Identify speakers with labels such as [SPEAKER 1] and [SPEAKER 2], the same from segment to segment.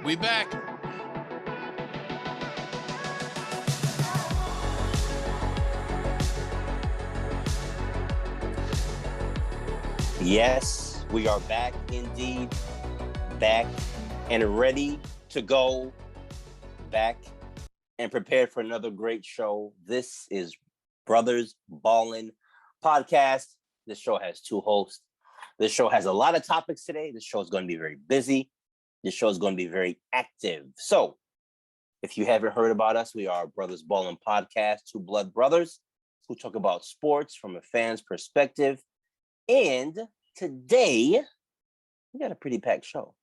[SPEAKER 1] We back.
[SPEAKER 2] Yes, we are back indeed. Back and ready to go. Back and prepared for another great show. This is Brothers Ballin podcast. This show has two hosts. This show has a lot of topics today. This show is going to be very busy. This show is going to be very active. So, if you haven't heard about us, we are Brothers Ballin podcast, two blood brothers who talk about sports from a fan's perspective. And today, we got a pretty packed show.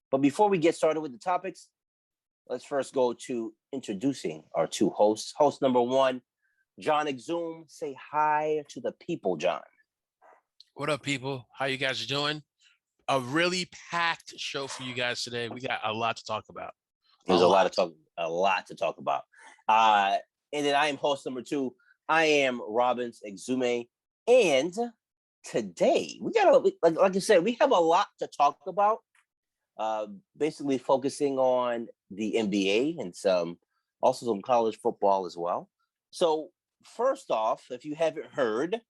[SPEAKER 2] But before we get started with the topics, let's first go to introducing our two hosts. Host number one, John Exum. Say hi to the people, John.
[SPEAKER 1] What up, people? How you guys doing? A really packed show for you guys today. We got a lot to talk about.
[SPEAKER 2] There's a lot to talk about. And then I am host number two. I am Robbins Exume. And today we got like I said, we have a lot to talk about. Basically focusing on the NBA and some college football as well. So first off, if you haven't heard,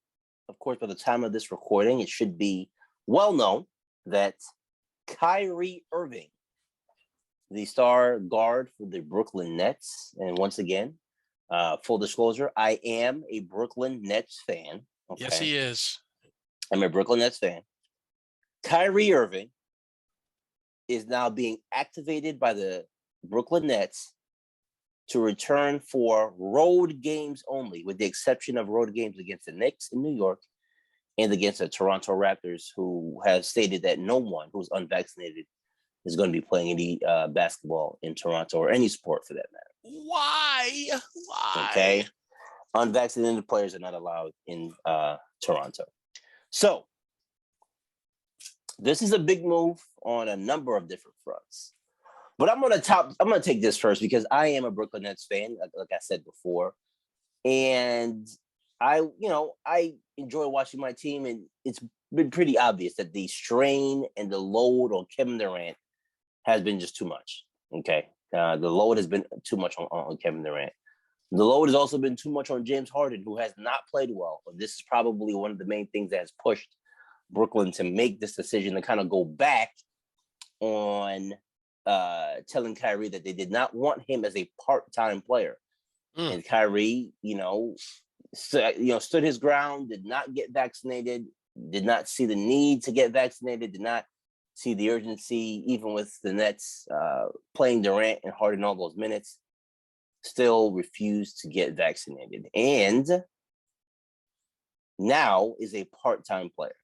[SPEAKER 2] of course, by the time of this recording, it should be well known that Kyrie Irving, the star guard for the Brooklyn Nets, and once again, full disclosure, I am a Brooklyn Nets fan. Okay?
[SPEAKER 1] Yes, he is.
[SPEAKER 2] I'm a Brooklyn Nets fan. Kyrie Irving is now being activated by the Brooklyn Nets to return for road games only, with the exception of road games against the Knicks in New York and against the Toronto Raptors, who have stated that no one who's unvaccinated is going to be playing any basketball in Toronto or any sport for that matter.
[SPEAKER 1] Why?
[SPEAKER 2] Okay. Unvaccinated players are not allowed in Toronto. So this is a big move on a number of different fronts. But I'm gonna take this first because I am a Brooklyn Nets fan, like I said before. And I enjoy watching my team, and it's been pretty obvious that the strain and the load on Kevin Durant has been just too much. Okay. The load has been too much on Kevin Durant. The load has also been too much on James Harden, who has not played well. This is probably one of the main things that has pushed Brooklyn to make this decision to kind of go back on telling Kyrie that they did not want him as a part-time player. And Kyrie, stood his ground, did not get vaccinated, did not see the need to get vaccinated, did not see the urgency, even with the Nets playing Durant and Harden all those minutes, still refused to get vaccinated. And now is a part-time player.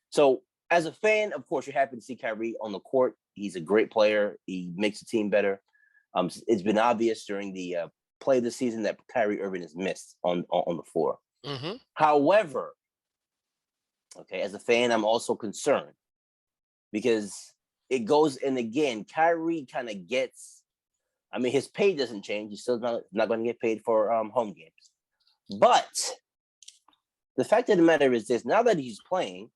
[SPEAKER 2] So as a fan, of course, you're happy to see Kyrie on the court. He's a great player. He makes the team better. It's been obvious during the play of the season that Kyrie Irving is missed on the floor.
[SPEAKER 1] Mm-hmm.
[SPEAKER 2] However, okay, as a fan, I'm also concerned because it goes, and again, Kyrie kind of gets, his pay doesn't change. He's still not going to get paid for home games. But the fact of the matter is this: now that he's playing,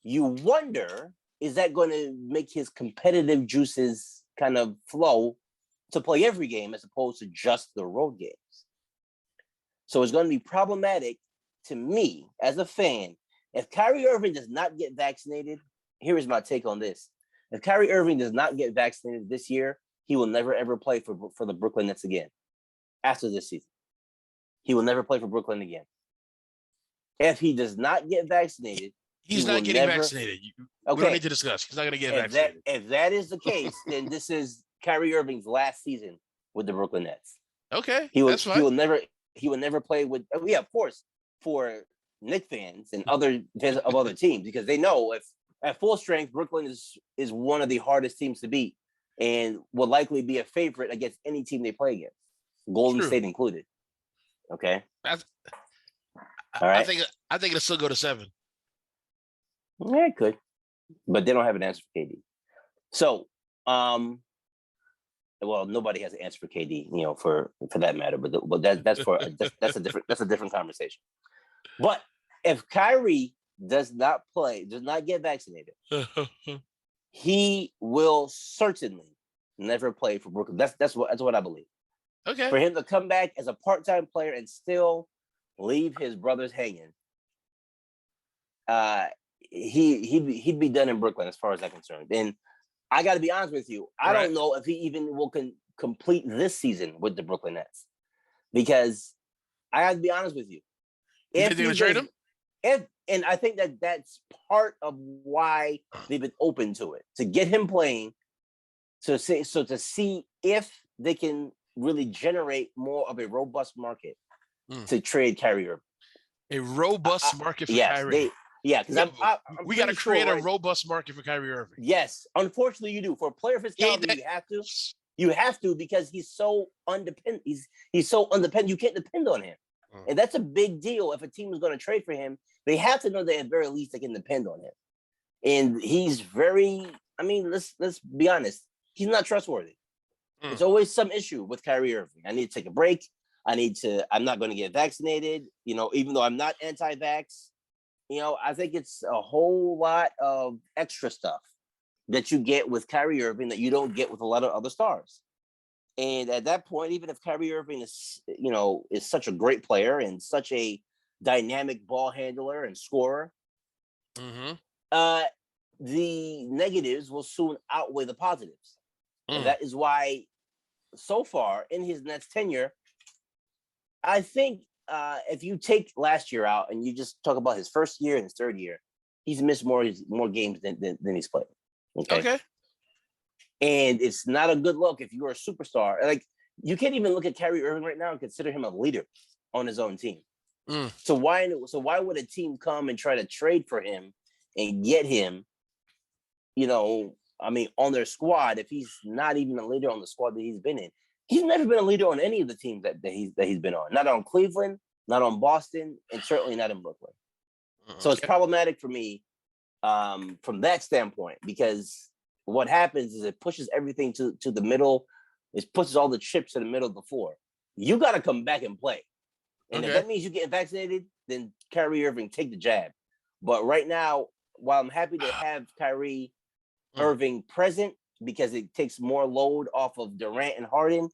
[SPEAKER 2] you wonder, is that going to make his competitive juices kind of flow to play every game as opposed to just the road games? So it's going to be problematic to me as a fan. If Kyrie Irving does not get vaccinated, here is my take on this. If Kyrie Irving does not get vaccinated this year, he will never, ever play for the Brooklyn Nets again after this season. He will never play for Brooklyn again. If he does not get vaccinated,
[SPEAKER 1] he's not getting vaccinated. We don't need to discuss. He's not going to get vaccinated.
[SPEAKER 2] If that is the case, then this is Kyrie Irving's last season with the Brooklyn Nets.
[SPEAKER 1] Okay,
[SPEAKER 2] that's fine. He will never play with. Yeah, of course, for Knicks fans and other fans of other teams, because they know if at full strength, Brooklyn is one of the hardest teams to beat and will likely be a favorite against any team they play against, Golden State included. Okay.
[SPEAKER 1] All right. I think it'll still go to 7.
[SPEAKER 2] Yeah, it could, but they don't have an answer for KD. So, well, nobody has an answer for KD, for that matter. But that's a different conversation. But if Kyrie does not get vaccinated, he will certainly never play for Brooklyn. That's what I believe.
[SPEAKER 1] Okay.
[SPEAKER 2] For him to come back as a part-time player and still leave his brothers hanging, he'd be done in Brooklyn as far as I'm concerned. And I got to be honest with you, I don't know if he even will complete this season with the Brooklyn Nets, because I have to be honest with you.
[SPEAKER 1] You think they're gonna trade him?
[SPEAKER 2] And I think that's part of why they've been open to it, to get him playing, to see if they can really generate more of a robust market to trade Kyrie Irving.
[SPEAKER 1] A robust market for Kyrie.
[SPEAKER 2] Because
[SPEAKER 1] we got to create a robust market for Kyrie Irving.
[SPEAKER 2] Yes, unfortunately, you do. For a player of his caliber, you have to, because he's so undependent. He's so undependent. You can't depend on him, and that's a big deal. If a team is going to trade for him, they have to know that at very least they can depend on him. And he's very. I mean, let's be honest. He's not trustworthy. There's always some issue with Kyrie Irving. I need to take a break. I'm not going to get vaccinated. Even though I'm not anti-vax. I think it's a whole lot of extra stuff that you get with Kyrie Irving that you don't get with a lot of other stars. And at that point, even if Kyrie Irving is such a great player and such a dynamic ball handler and scorer, the negatives will soon outweigh the positives. And that is why, so far in his Nets tenure, I think if you take last year out and you just talk about his first year and his third year, he's missed more games than he's played. Okay. And it's not a good look if you're a superstar. Like, you can't even look at Kyrie Irving right now and consider him a leader on his own team. So why would a team come and try to trade for him and get him, on their squad, if he's not even a leader on the squad that he's been in? He's never been a leader on any of the teams that he's been on. Not on Cleveland, not on Boston, and certainly not in Brooklyn. So it's problematic for me from that standpoint, because what happens is it pushes everything to the middle. It pushes all the chips to the middle of the floor. You got to come back and play. And if that means you get vaccinated, then Kyrie Irving, take the jab. But right now, while I'm happy to have Kyrie Irving present, because it takes more load off of Durant and Harden,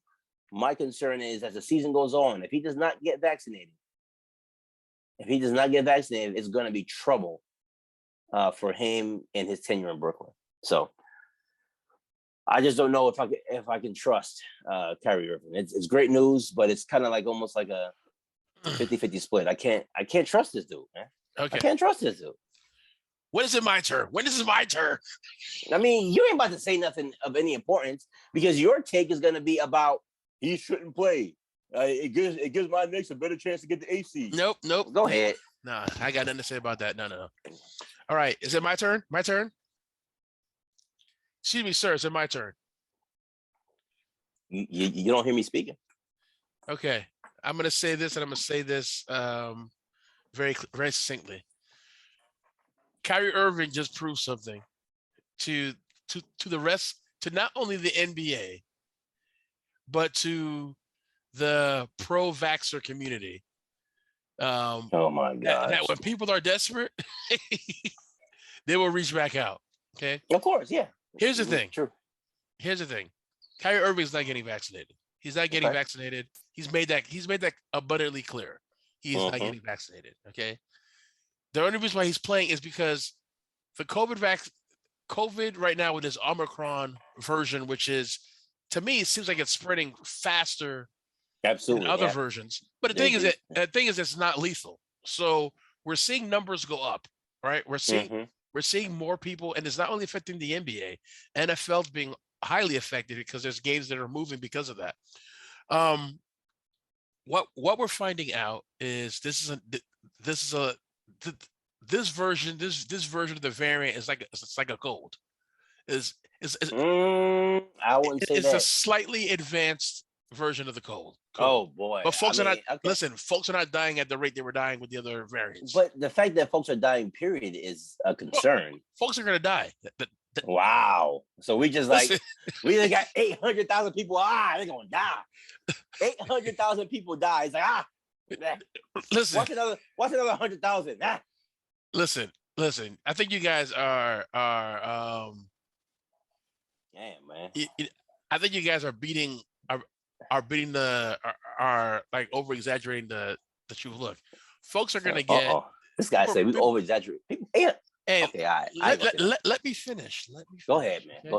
[SPEAKER 2] my concern is, as the season goes on, if he does not get vaccinated, it's going to be trouble for him and his tenure in Brooklyn. So I just don't know if I can trust Kyrie Irving. It's great news, but it's kind of like almost like a 50-50 split. I can't trust this dude, man. Okay. I can't trust this dude.
[SPEAKER 1] When is it my turn? When is it my turn?
[SPEAKER 2] I mean, you ain't about to say nothing of any importance, because your take is going to be about he shouldn't play. It gives my Knicks a better chance to get the AC.
[SPEAKER 1] Nope.
[SPEAKER 2] Go ahead.
[SPEAKER 1] Nah, I got nothing to say about that. No. All right. Is it my turn? My turn? Excuse me, sir. Is it my turn?
[SPEAKER 2] You don't hear me speaking.
[SPEAKER 1] Okay. I'm going to say this, and I'm going to say this very, very succinctly. Kyrie Irving just proved something to the rest, to not only the NBA, but to the pro-vaxxer community.
[SPEAKER 2] Oh my God!
[SPEAKER 1] That when people are desperate, they will reach back out. Okay.
[SPEAKER 2] Of course, yeah.
[SPEAKER 1] Here's the thing.
[SPEAKER 2] True.
[SPEAKER 1] Here's the thing. Kyrie Irving is not getting vaccinated. He's not getting vaccinated. He's made that abundantly clear. He's not getting vaccinated. Okay. The only reason why he's playing is because the COVID right now with this Omicron version, which is, to me, it seems like it's spreading faster than other versions. But the thing is, it's not lethal. So we're seeing numbers go up, right? We're seeing more people, and it's not only affecting the NBA. NFL's being highly affected because there's games that are moving because of that. What we're finding out is this version of the variant is like a cold. I wouldn't say that. It's a slightly advanced version of the cold.
[SPEAKER 2] Oh boy!
[SPEAKER 1] But folks are not listen. Folks are not dying at the rate they were dying with the other variants.
[SPEAKER 2] But the fact that folks are dying, period, is a concern.
[SPEAKER 1] Well, folks are going to die.
[SPEAKER 2] Wow! So we just we got 800,000 people. They're going to die. 800,000 people die. It's like
[SPEAKER 1] Listen,
[SPEAKER 2] Watch another 100,000.
[SPEAKER 1] Listen. I think you guys are
[SPEAKER 2] damn, man.
[SPEAKER 1] I think you guys are beating are like over exaggerating the truth. Look, folks are gonna get.
[SPEAKER 2] This guy said we over exaggerate. Yeah.
[SPEAKER 1] Hey,
[SPEAKER 2] okay, all
[SPEAKER 1] right. Let me finish.
[SPEAKER 2] Go ahead, man. Okay?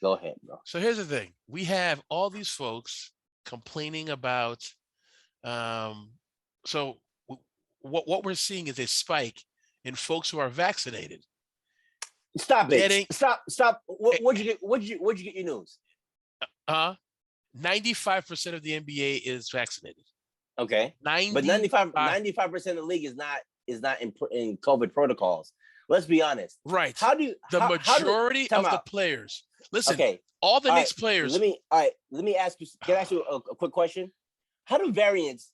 [SPEAKER 2] Go ahead, bro.
[SPEAKER 1] So here's the thing: we have all these folks complaining about. So what we're seeing is a spike in folks who are vaccinated.
[SPEAKER 2] Stop it! Stop! What'd you get your news?
[SPEAKER 1] 95% of the NBA is vaccinated.
[SPEAKER 2] Okay, but 95% of the league is not in COVID protocols. Let's be honest.
[SPEAKER 1] Right. Majority of the players? Listen. Okay. All the Knicks players.
[SPEAKER 2] Let me ask you. Can I ask you a quick question? How do variants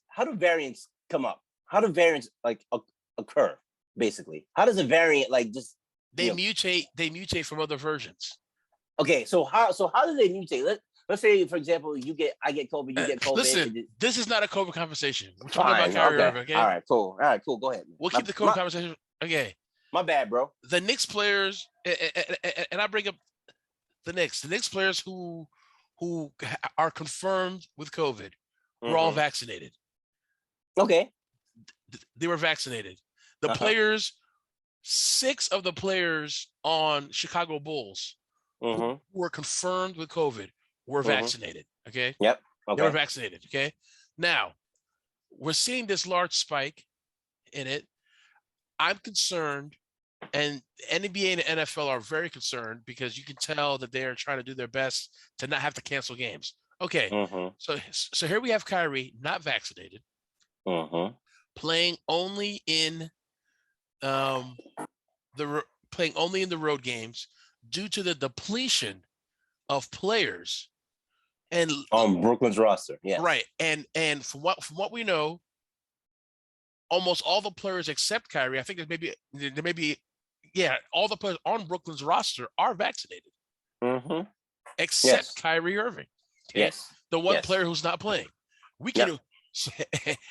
[SPEAKER 2] come up? How do variants like occur? Basically, how does a variant like just
[SPEAKER 1] mutate? They mutate from other versions.
[SPEAKER 2] Okay, so how do they mutate? Let's say, for example, I get COVID, you get COVID.
[SPEAKER 1] Listen, this is not a COVID conversation. We're talking about Kyrie Irving, okay?
[SPEAKER 2] All right, cool. Go ahead. Man.
[SPEAKER 1] We'll keep the COVID conversation. Okay.
[SPEAKER 2] My bad, bro.
[SPEAKER 1] The Knicks players, and I bring up the Knicks. The Knicks players who are confirmed with COVID were all vaccinated.
[SPEAKER 2] Okay.
[SPEAKER 1] They were vaccinated. The players, 6 of the players on Chicago Bulls who were confirmed with COVID were vaccinated. Okay.
[SPEAKER 2] Yep. Okay.
[SPEAKER 1] They were vaccinated. Okay. Now, we're seeing this large spike in it. I'm concerned, and NBA and the NFL are very concerned because you can tell that they are trying to do their best to not have to cancel games. Okay. So here we have Kyrie not vaccinated, playing only in the road games due to the depletion of players and
[SPEAKER 2] on Brooklyn's roster. Yeah.
[SPEAKER 1] Right. And from what we know, almost all the players except Kyrie, I think there may be all the players on Brooklyn's roster are vaccinated. Except Kyrie Irving. Okay?
[SPEAKER 2] Yes.
[SPEAKER 1] The one player who's not playing. We can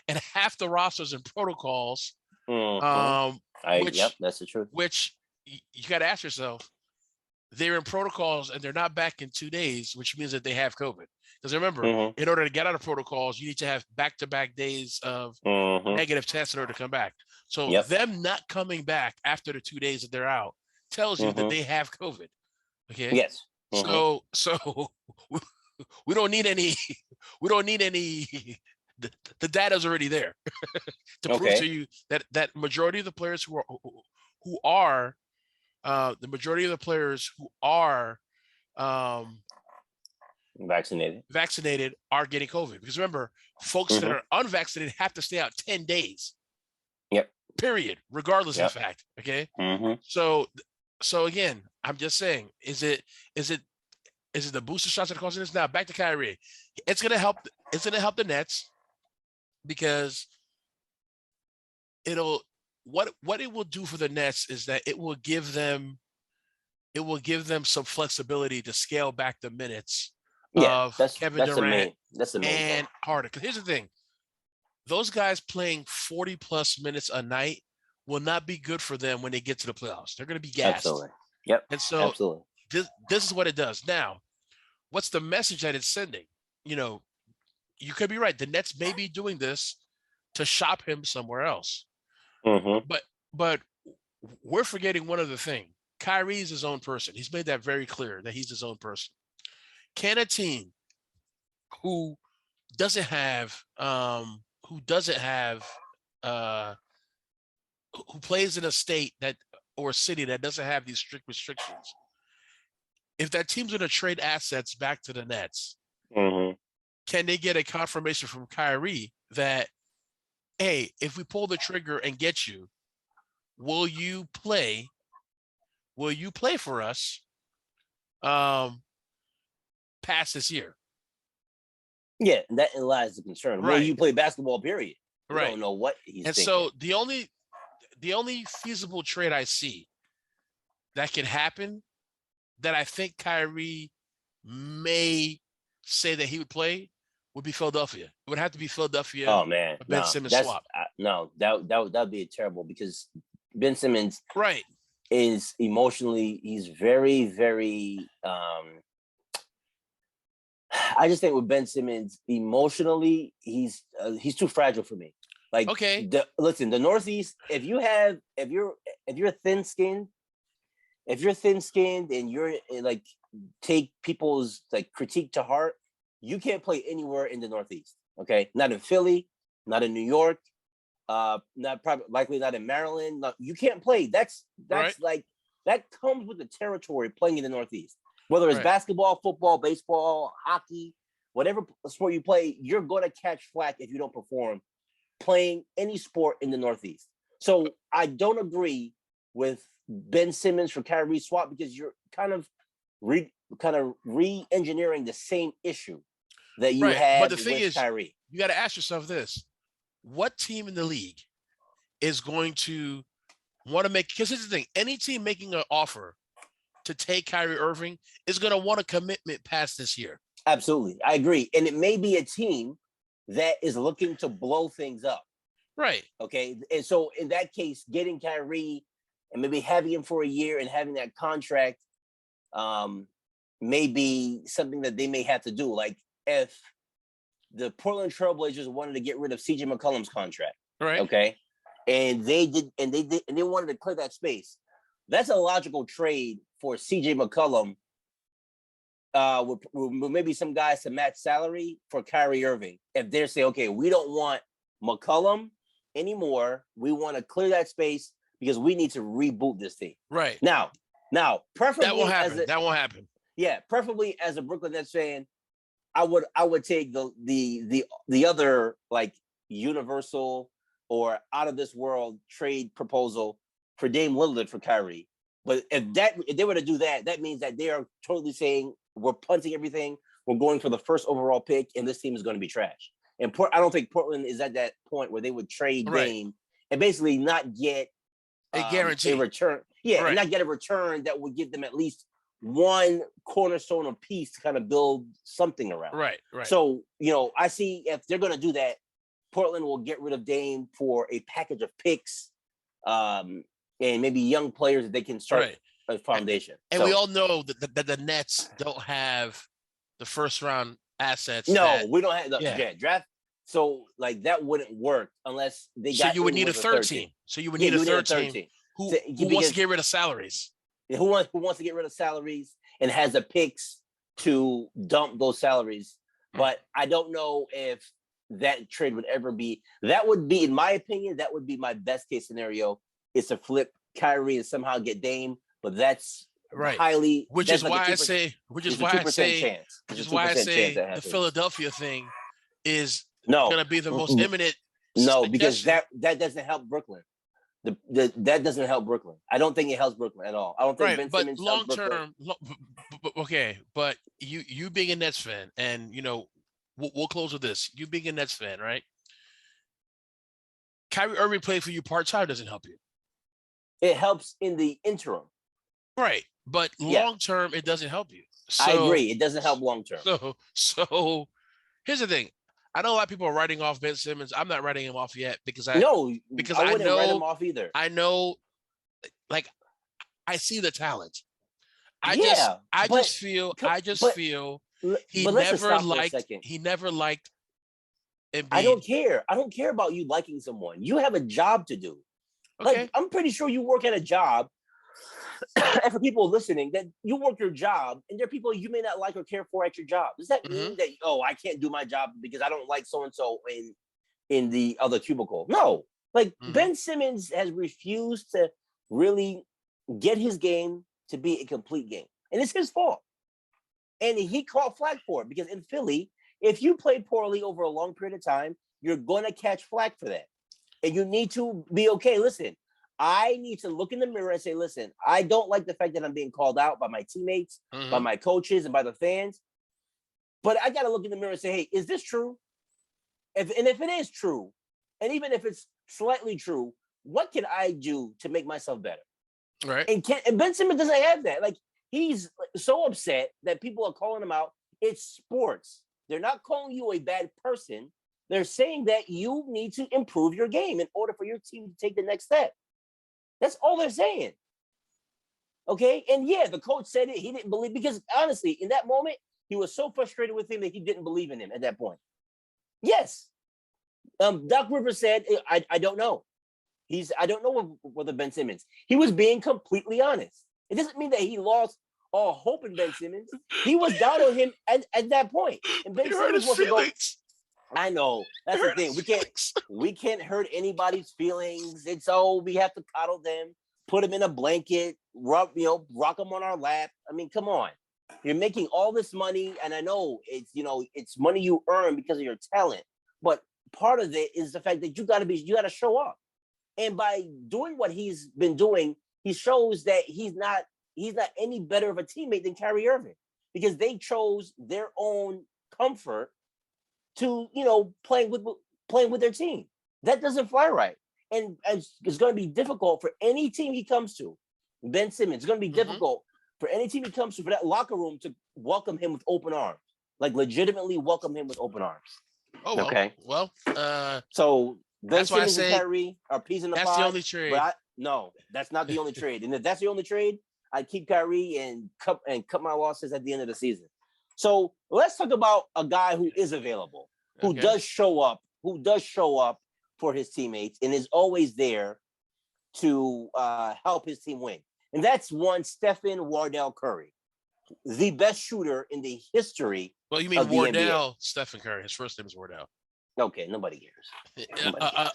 [SPEAKER 1] and half the rosters and protocols.
[SPEAKER 2] That's the truth.
[SPEAKER 1] Which you got to ask yourself, they're in protocols and they're not back in 2 days, which means that they have COVID. Because remember, in order to get out of protocols, you need to have back-to-back days of negative tests in order to come back. So them not coming back after the 2 days that they're out tells you that they have COVID. Okay.
[SPEAKER 2] Yes.
[SPEAKER 1] So we don't need any. The data's already there to prove to you that majority of the players who are
[SPEAKER 2] vaccinated
[SPEAKER 1] are getting COVID. Because remember, folks that are unvaccinated have to stay out 10 days.
[SPEAKER 2] Yep.
[SPEAKER 1] Period. Regardless of the fact. Okay. So again, I'm just saying, is it the booster shots that are causing this? Now back to Kyrie. It's gonna help the Nets because what it will do for the Nets is that it will give them some flexibility to scale back the minutes of Kevin Durant and Harden. Because here's the thing. Those guys playing 40 plus minutes a night will not be good for them when they get to the playoffs. They're going to be gassed.
[SPEAKER 2] Absolutely. Yep.
[SPEAKER 1] And so this is what it does. Now, what's the message that it's sending? You could be right. The Nets may be doing this to shop him somewhere else. But we're forgetting one other thing. Kyrie's his own person. He's made that very clear that he's his own person. Can a team who plays in a state or a city that doesn't have these strict restrictions, if that team's going to trade assets back to the Nets, can they get a confirmation from Kyrie that, hey, if we pull the trigger and get you, will you play for us past this year?
[SPEAKER 2] Yeah, that lies the concern. Right. Will you play basketball, period? We don't know what he's thinking.
[SPEAKER 1] So the only feasible trade I see that can happen, that I think Kyrie may say that he would play, would be Philadelphia. It would have to be Philadelphia.
[SPEAKER 2] Oh man,
[SPEAKER 1] Ben Simmons swap.
[SPEAKER 2] That'd be terrible because Ben Simmons
[SPEAKER 1] right
[SPEAKER 2] is emotionally, he's very, very. I just think with Ben Simmons, emotionally, he's too fragile for me. Like,
[SPEAKER 1] okay,
[SPEAKER 2] listen, the Northeast. If you're thin skinned, and you're like take people's like critique to heart, you can't play anywhere in the Northeast. Okay, not in Philly, not in New York, likely not in Maryland. You can't play. That's right. Like that comes with the territory playing in the Northeast. Whether it's basketball, football, baseball, hockey, whatever sport you play, you're going to catch flack if you don't perform playing any sport in the Northeast. So I don't agree with Ben Simmons for Kyrie swap because you're kind of re-engineering the same issue that you had
[SPEAKER 1] but the thing
[SPEAKER 2] with
[SPEAKER 1] is,
[SPEAKER 2] Kyrie.
[SPEAKER 1] You got to ask yourself this. What team in the league is going to want to make, because here's the thing, any team making an offer to take Kyrie Irving is going to want a commitment past this year.
[SPEAKER 2] Absolutely. I agree. And it may be a team that is looking to blow things up.
[SPEAKER 1] Right.
[SPEAKER 2] Okay. And so in that case, getting Kyrie and maybe having him for a year and having that contract may be something that they may have to do. Like if the Portland Trailblazers wanted to get rid of CJ McCollum's contract.
[SPEAKER 1] Right.
[SPEAKER 2] Okay. And they wanted to clear that space. That's a logical trade for CJ McCollum with maybe some guys to match salary for Kyrie Irving. If they're saying, okay, we don't want McCollum anymore, we want to clear that space because we need to reboot this thing.
[SPEAKER 1] Right.
[SPEAKER 2] Now, preferably
[SPEAKER 1] that won't happen.
[SPEAKER 2] Yeah, preferably as a Brooklyn Nets fan, I would take the other like universal or out of this world trade proposal for Dame Lillard for Kyrie. But if they were to do that, that means that they are totally saying we're punting everything. We're going for the first overall pick, and this team is going to be trash. And I don't think Portland is at that point where they would trade Dame and basically not get
[SPEAKER 1] a guarantee,
[SPEAKER 2] a return. Yeah, not get a return that would give them at least one cornerstone of piece to kind of build something around.
[SPEAKER 1] Right.
[SPEAKER 2] So, I see if they're going to do that, Portland will get rid of Dame for a package of picks and maybe young players that they can start a foundation.
[SPEAKER 1] And we all know that the Nets don't have the first round assets.
[SPEAKER 2] No, we don't have the draft. So like that wouldn't work unless they got.
[SPEAKER 1] So you would need a third team. So you would need a third team who wants to get rid of salaries.
[SPEAKER 2] Who wants to get rid of salaries and has the picks to dump those salaries. But I don't know if that trade would ever be. That would be, in my opinion, that would be my best case scenario. Is to flip Kyrie and somehow get Dame, but that's highly.
[SPEAKER 1] Which is why I say the Philadelphia thing is going to be the most imminent.
[SPEAKER 2] No, because that doesn't help Brooklyn. That doesn't help Brooklyn. I don't think it helps Brooklyn at all. I don't think Ben Simmons
[SPEAKER 1] long term. But you being a Nets fan, and we'll close with this. You being a Nets fan, right? Kyrie Irving playing for you part-time doesn't help you.
[SPEAKER 2] It helps in the interim.
[SPEAKER 1] Right. But long-term, it doesn't help you. So,
[SPEAKER 2] I agree. It doesn't help long-term.
[SPEAKER 1] So here's the thing. I know a lot of people are writing off Ben Simmons. I'm not writing him off yet because I
[SPEAKER 2] wouldn't write him off either.
[SPEAKER 1] I know, like, I see the talent. I just feel he never liked Embiid.
[SPEAKER 2] I don't care about you liking someone. You have a job to do.
[SPEAKER 1] Okay.
[SPEAKER 2] Like, I'm pretty sure you work at a job. And for people listening, that you work your job, and there are people you may not like or care for at your job. Does that mean that I can't do my job because I don't like so and so in the other cubicle? No. Like Ben Simmons has refused to really get his game to be a complete game, and it's his fault. And he caught flack for it because in Philly, if you play poorly over a long period of time, you're going to catch flack for that. And you need to be okay. Listen, I need to look in the mirror and say, listen, I don't like the fact that I'm being called out by my teammates, by my coaches, and by the fans. But I got to look in the mirror and say, hey, is this true? If it is true, and even if it's slightly true, what can I do to make myself better?
[SPEAKER 1] Right.
[SPEAKER 2] And Ben Simmons doesn't have that. Like, he's so upset that people are calling him out. It's sports. They're not calling you a bad person. They're saying that you need to improve your game in order for your team to take the next step. That's all they're saying. Okay? And yeah, the coach said it. He didn't believe, because honestly, in that moment, he was so frustrated with him that he didn't believe in him at that point. Yes. Doc Rivers said, I don't know. I don't know whether Ben Simmons. He was being completely honest. It doesn't mean that he lost all hope in Ben Simmons. He was down on him at that point. And Ben Simmons wants to go. I know. That's the thing. We can't hurt anybody's feelings. It's we have to coddle them, put them in a blanket, rock them on our lap. I mean, come on. You're making all this money, and I know it's money you earn because of your talent. But part of it is the fact that you got to show up. And by doing what he's been doing, he shows that he's not any better of a teammate than Kyrie Irving, because they chose their own comfort to, playing with their team. That doesn't fly right. And it's going to be difficult for any team he comes to. Ben Simmons, it's going to be difficult for any team he comes to, for that locker room to welcome him with open arms, like legitimately welcome him with open arms.
[SPEAKER 1] Oh, well. Okay. Well,
[SPEAKER 2] so Ben Simmons and Kyrie are peas in the pod.
[SPEAKER 1] That's the only trade.
[SPEAKER 2] But no, that's not the only trade. And if that's the only trade, I'd keep Kyrie and cut my losses at the end of the season. So let's talk about a guy who is available, who does show up for his teammates and is always there to help his team win. And that's one Stephen Wardell Curry, the best shooter in the history.
[SPEAKER 1] Well, you mean Wardell Stephen Curry? His first name is Wardell.
[SPEAKER 2] Okay, nobody cares.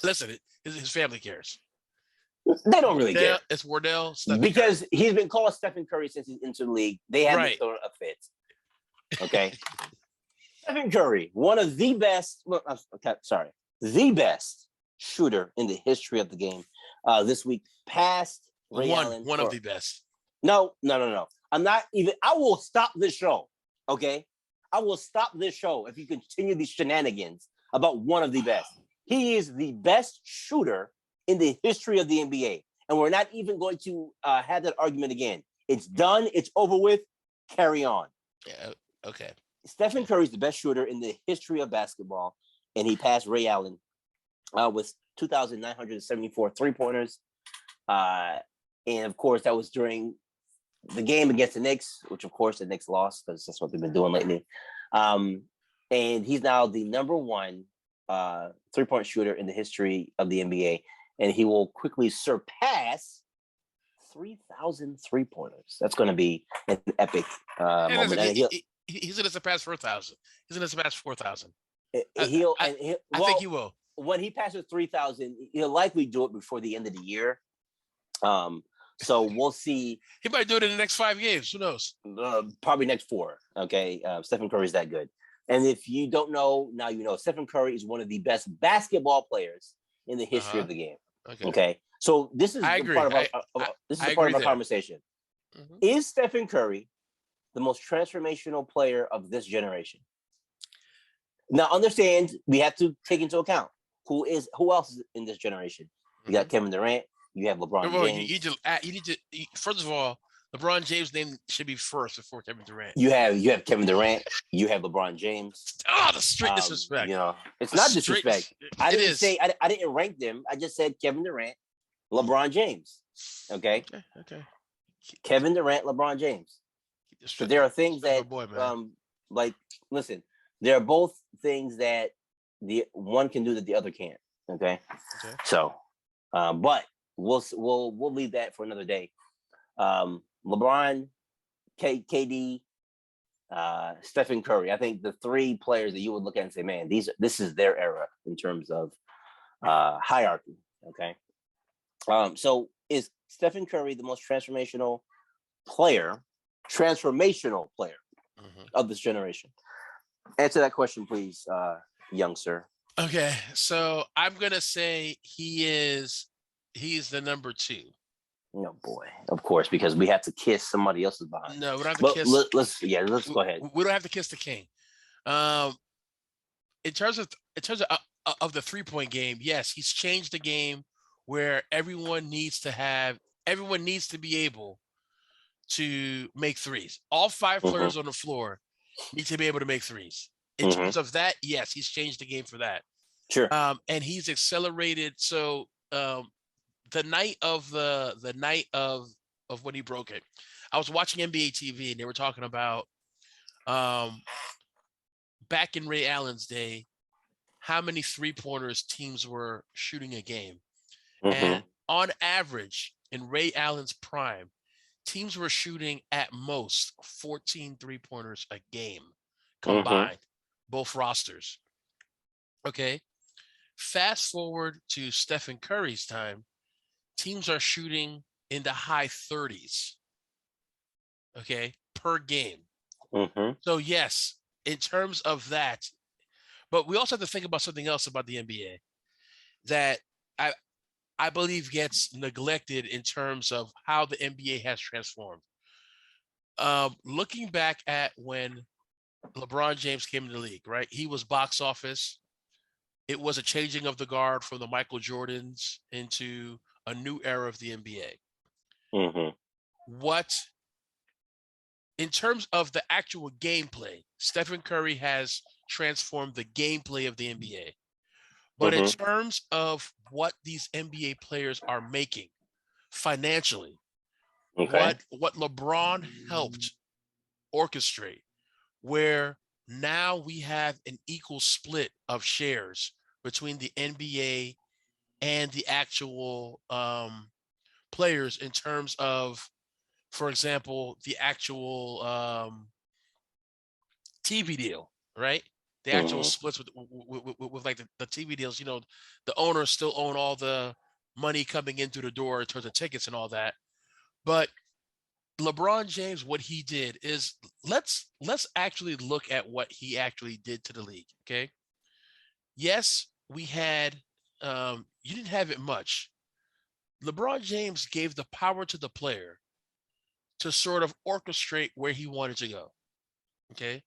[SPEAKER 1] Listen, his family cares.
[SPEAKER 2] They don't really care.
[SPEAKER 1] It's Wardell Stephen
[SPEAKER 2] because
[SPEAKER 1] Curry.
[SPEAKER 2] He's been called Stephen Curry since he's into the league. They haven't thrown a fit. Okay. Stephen Curry, one of the best. The best shooter in the history of the game. This week, past Ray Allen.
[SPEAKER 1] One of the best.
[SPEAKER 2] No. I'm not even. I will stop this show. Okay, I will stop this show if you continue these shenanigans about one of the best. He is the best shooter in the history of the NBA, and we're not even going to have that argument again. It's done. It's over with. Carry on.
[SPEAKER 1] Yeah. Okay.
[SPEAKER 2] Stephen Curry is the best shooter in the history of basketball, and he passed Ray Allen with 2,974 three-pointers. And, of course, that was during the game against the Knicks, which, of course, the Knicks lost because that's what they've been doing lately. And he's now the number one three-point shooter in the history of the NBA, and he will quickly surpass 3,000 three-pointers. That's going to be an epic moment.
[SPEAKER 1] He's going to surpass 4,000. He's going to surpass 4,000.
[SPEAKER 2] I
[SPEAKER 1] think he will.
[SPEAKER 2] When he passes 3,000, he'll likely do it before the end of the year. So we'll see.
[SPEAKER 1] He might do it in the next 5 games. Who knows?
[SPEAKER 2] Probably next 4. Okay. Stephen Curry is that good. And if you don't know, now you know. Stephen Curry is one of the best basketball players in the history of the game. Okay. So this is part of our conversation. Mm-hmm. Is Stephen Curry the most transformational player of this generation? Now, understand, we have to take into account who else is in this generation. You got Kevin Durant. You have LeBron James.
[SPEAKER 1] You need to first of all, LeBron James' name should be first before Kevin Durant.
[SPEAKER 2] You have Kevin Durant. You have LeBron James.
[SPEAKER 1] Oh, the straight disrespect.
[SPEAKER 2] It's not disrespect. I didn't rank them. I just said Kevin Durant, LeBron James. Okay. Kevin Durant, LeBron James. So there are things that, listen, there are both things that the one can do that the other can't. Okay. So, but we'll leave that for another day. LeBron, KD, Stephen Curry. I think the 3 players that you would look at and say, man, this is their era in terms of hierarchy. Okay. So is Stephen Curry the most transformational player of this generation? Answer that question, please, young sir.
[SPEAKER 1] Okay, so I'm gonna say he's the number 2.
[SPEAKER 2] Oh boy, of course, because we have to kiss somebody else's behind.
[SPEAKER 1] No, we don't have to kiss.
[SPEAKER 2] Let's go ahead.
[SPEAKER 1] We don't have to kiss the king. In terms of the 3-point game, yes, he's changed the game where everyone needs to be able to make threes. All 5 players on the floor need to be able to make threes. In terms of that, yes, he's changed the game for that.
[SPEAKER 2] Sure.
[SPEAKER 1] And he's accelerated. So the night of when he broke it, I was watching NBA TV and they were talking about back in Ray Allen's day, how many 3-pointers teams were shooting a game. And on average, in Ray Allen's prime, teams were shooting at most 14 3-pointers a game combined, both rosters. Okay. Fast forward to Stephen Curry's time, teams are shooting in the high 30s, okay, per game. So yes, in terms of that, but we also have to think about something else about the NBA that I believe gets neglected in terms of how the NBA has transformed. Looking back at when LeBron James came into the league, right? He was box office. It was a changing of the guard from the Michael Jordans into a new era of the NBA. What, in terms of the actual gameplay, Stephen Curry has transformed the gameplay of the NBA. But in terms of what these NBA players are making financially, what LeBron helped orchestrate, where now we have an equal split of shares between the NBA and the actual players in terms of, for example, the actual TV deal, right? The actual splits with like the TV deals, you know, the owners still own all the money coming in through the door in terms of tickets and all that. But LeBron James, what he did is let's actually look at what he actually did to the league. Okay. Yes, we had you didn't have it much. LeBron James gave the power to the player to sort of orchestrate where he wanted to go. Okay.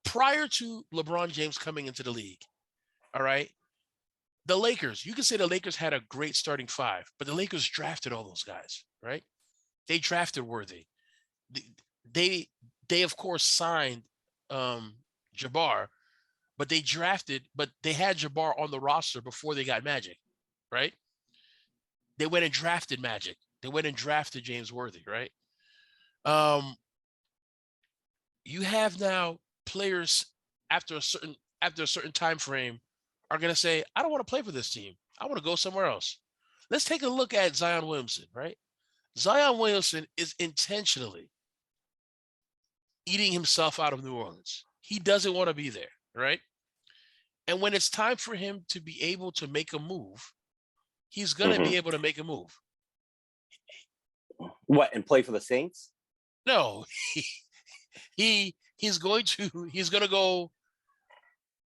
[SPEAKER 1] Prior to LeBron James coming into the league, all right, the Lakers, you can say the Lakers had a great starting five, but the Lakers drafted all those guys, right? They drafted worthy. They of course signed Jabbar, but they had Jabbar on the roster before they got Magic, right? They went and drafted Magic. They went and drafted James Worthy, right? You have now players after a certain time frame are going to say, I don't want to play for this team. I want to go somewhere else. Let's take a look at Zion Williamson, right? Zion Williamson is intentionally eating himself out of New Orleans. He doesn't want to be there, right? And when it's time for him to be able to make a move, he's going to be able to make a move.
[SPEAKER 2] What, and play for the Saints?
[SPEAKER 1] No, he's going to go,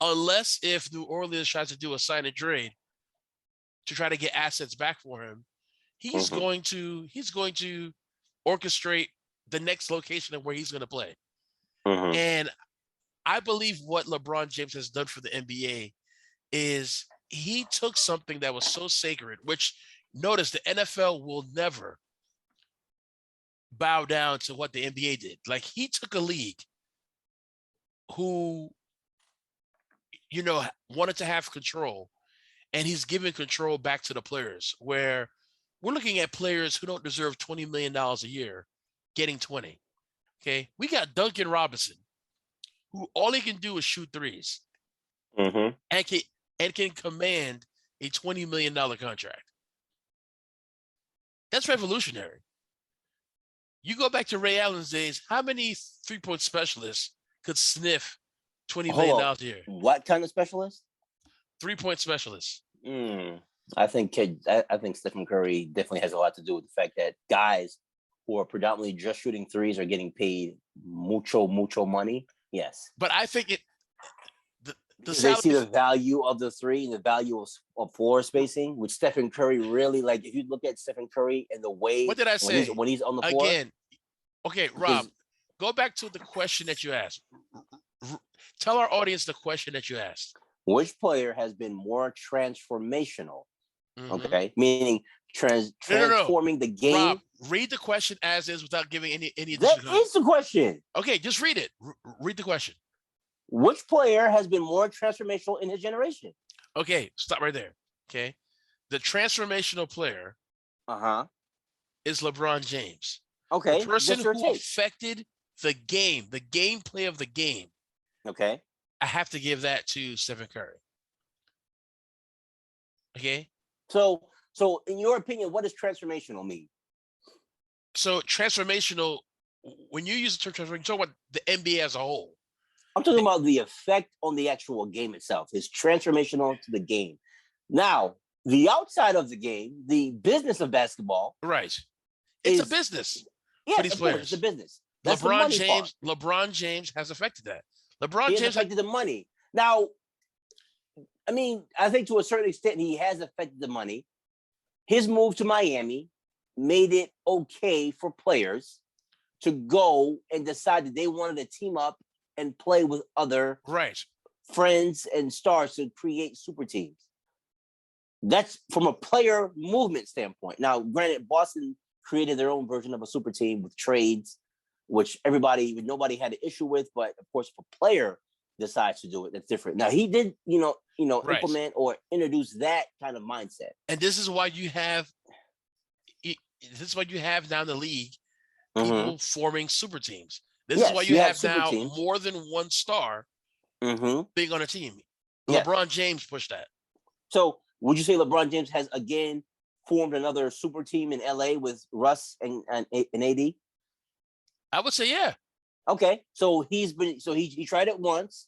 [SPEAKER 1] unless if New Orleans tries to do a sign and trade to try to get assets back for him, he's going to orchestrate the next location of where he's going to play. And I believe what LeBron James has done for the NBA is he took something that was so sacred, which, notice, the NFL will never bow down to what the NBA did. Like, he took a league who, you know, wanted to have control, and he's giving control back to the players, where we're looking at players who don't deserve $20 million a year getting 20. Okay. We got Duncan Robinson, who all he can do is shoot threes and can command a $20 million contract. That's revolutionary. You go back to Ray Allen's days, how many 3-point specialists could sniff $20 million a year?
[SPEAKER 2] What kind of specialist?
[SPEAKER 1] 3-point specialists.
[SPEAKER 2] I think Stephen Curry definitely has a lot to do with the fact that guys who are predominantly just shooting threes are getting paid mucho money. Yes.
[SPEAKER 1] But I think
[SPEAKER 2] they see the value of the three and the value of floor spacing, which Stephen Curry really, like, if you look at Stephen Curry and the way,
[SPEAKER 1] what did I say?
[SPEAKER 2] When he's on the floor.
[SPEAKER 1] Again, okay, Rob, go back to the question that you asked. Tell our audience the question that you asked.
[SPEAKER 2] Which player has been more transformational? Okay. Meaning transforming the game.
[SPEAKER 1] Rob, read the question as is without giving any
[SPEAKER 2] That
[SPEAKER 1] additional.
[SPEAKER 2] is the question.
[SPEAKER 1] Okay, just read it. Read the question.
[SPEAKER 2] Which player has been more transformational in his generation?
[SPEAKER 1] Okay, stop right there. Okay, the transformational player is LeBron James.
[SPEAKER 2] Okay,
[SPEAKER 1] the person who affected the gameplay of the game.
[SPEAKER 2] Okay,
[SPEAKER 1] I have to give that to Stephen Curry. Okay.
[SPEAKER 2] So in your opinion, what does transformational mean?
[SPEAKER 1] So transformational, when you use the term transformational, you're talking about the NBA as a whole.
[SPEAKER 2] I'm talking about the effect on the actual game itself. It's transformational to the game. Now, the outside of the game, the business of basketball.
[SPEAKER 1] Right. It's a business for these players.
[SPEAKER 2] It's a business.
[SPEAKER 1] That's LeBron James has affected that. LeBron James
[SPEAKER 2] affected the money. Now, I mean, I think to a certain extent, he has affected the money. His move to Miami made it okay for players to go and decide that they wanted to team up and play with other friends and stars to create super teams. That's from a player movement standpoint. Now, granted, Boston created their own version of a super team with trades, which nobody had an issue with. But of course, if a player decides to do it, that's different. Now, he did, implement or introduce that kind of mindset.
[SPEAKER 1] And this is why you have now in the league people forming super teams. This is why you have now teams. More than one star being on a team. LeBron James pushed that.
[SPEAKER 2] So would you say LeBron James has again formed another super team in LA with Russ and AD?
[SPEAKER 1] I would say, yeah.
[SPEAKER 2] Okay. So he tried it once.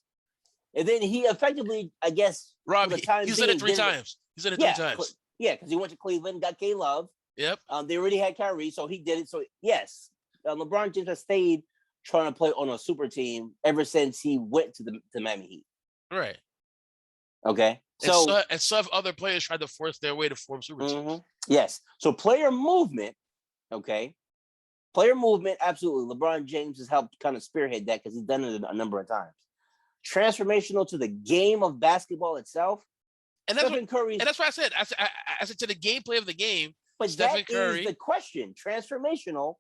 [SPEAKER 2] And then he effectively, I guess,
[SPEAKER 1] Rob, he's done it 3 times. He's done it 3 times.
[SPEAKER 2] Yeah, because he went to Cleveland, got K-Love.
[SPEAKER 1] Yep.
[SPEAKER 2] They already had Kyrie, so he did it. So, yes, LeBron James has stayed trying to play on a super team ever since he went to the Miami Heat.
[SPEAKER 1] Right.
[SPEAKER 2] Okay.
[SPEAKER 1] And some other players tried to force their way to form super teams.
[SPEAKER 2] Yes. So player movement, okay. Player movement, absolutely. LeBron James has helped kind of spearhead that because he's done it a number of times. Transformational to the game of basketball itself.
[SPEAKER 1] And that's what I said. I said to the gameplay of the game.
[SPEAKER 2] But Stephen Curry is the question. Transformational,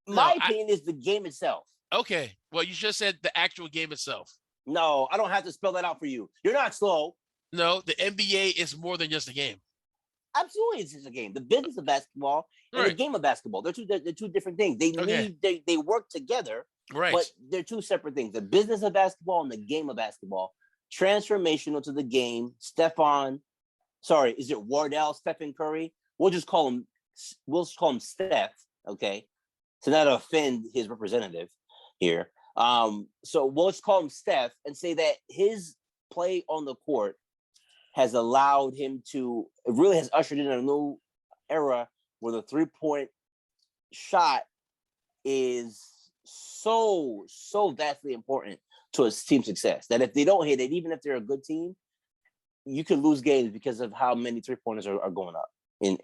[SPEAKER 2] my opinion, is the game itself.
[SPEAKER 1] Okay. Well, you just said the actual game itself.
[SPEAKER 2] No, I don't have to spell that out for you. You're not slow.
[SPEAKER 1] No, the NBA is more than just a game.
[SPEAKER 2] Absolutely, it's just a game. The business of basketball and the game of basketball. They're two different things. They work together.
[SPEAKER 1] Right.
[SPEAKER 2] But they're two separate things. The business of basketball and the game of basketball. Transformational to the game. Is it Wardell, Stephen Curry? We'll just call him Steph, okay? To not offend his representative here. So we'll just call him Steph and say that his play on the court has allowed him it really has ushered in a new era where the 3-point shot is so vastly important to a team's success that if they don't hit it, even if they're a good team, you could lose games because of how many 3-pointers are going up in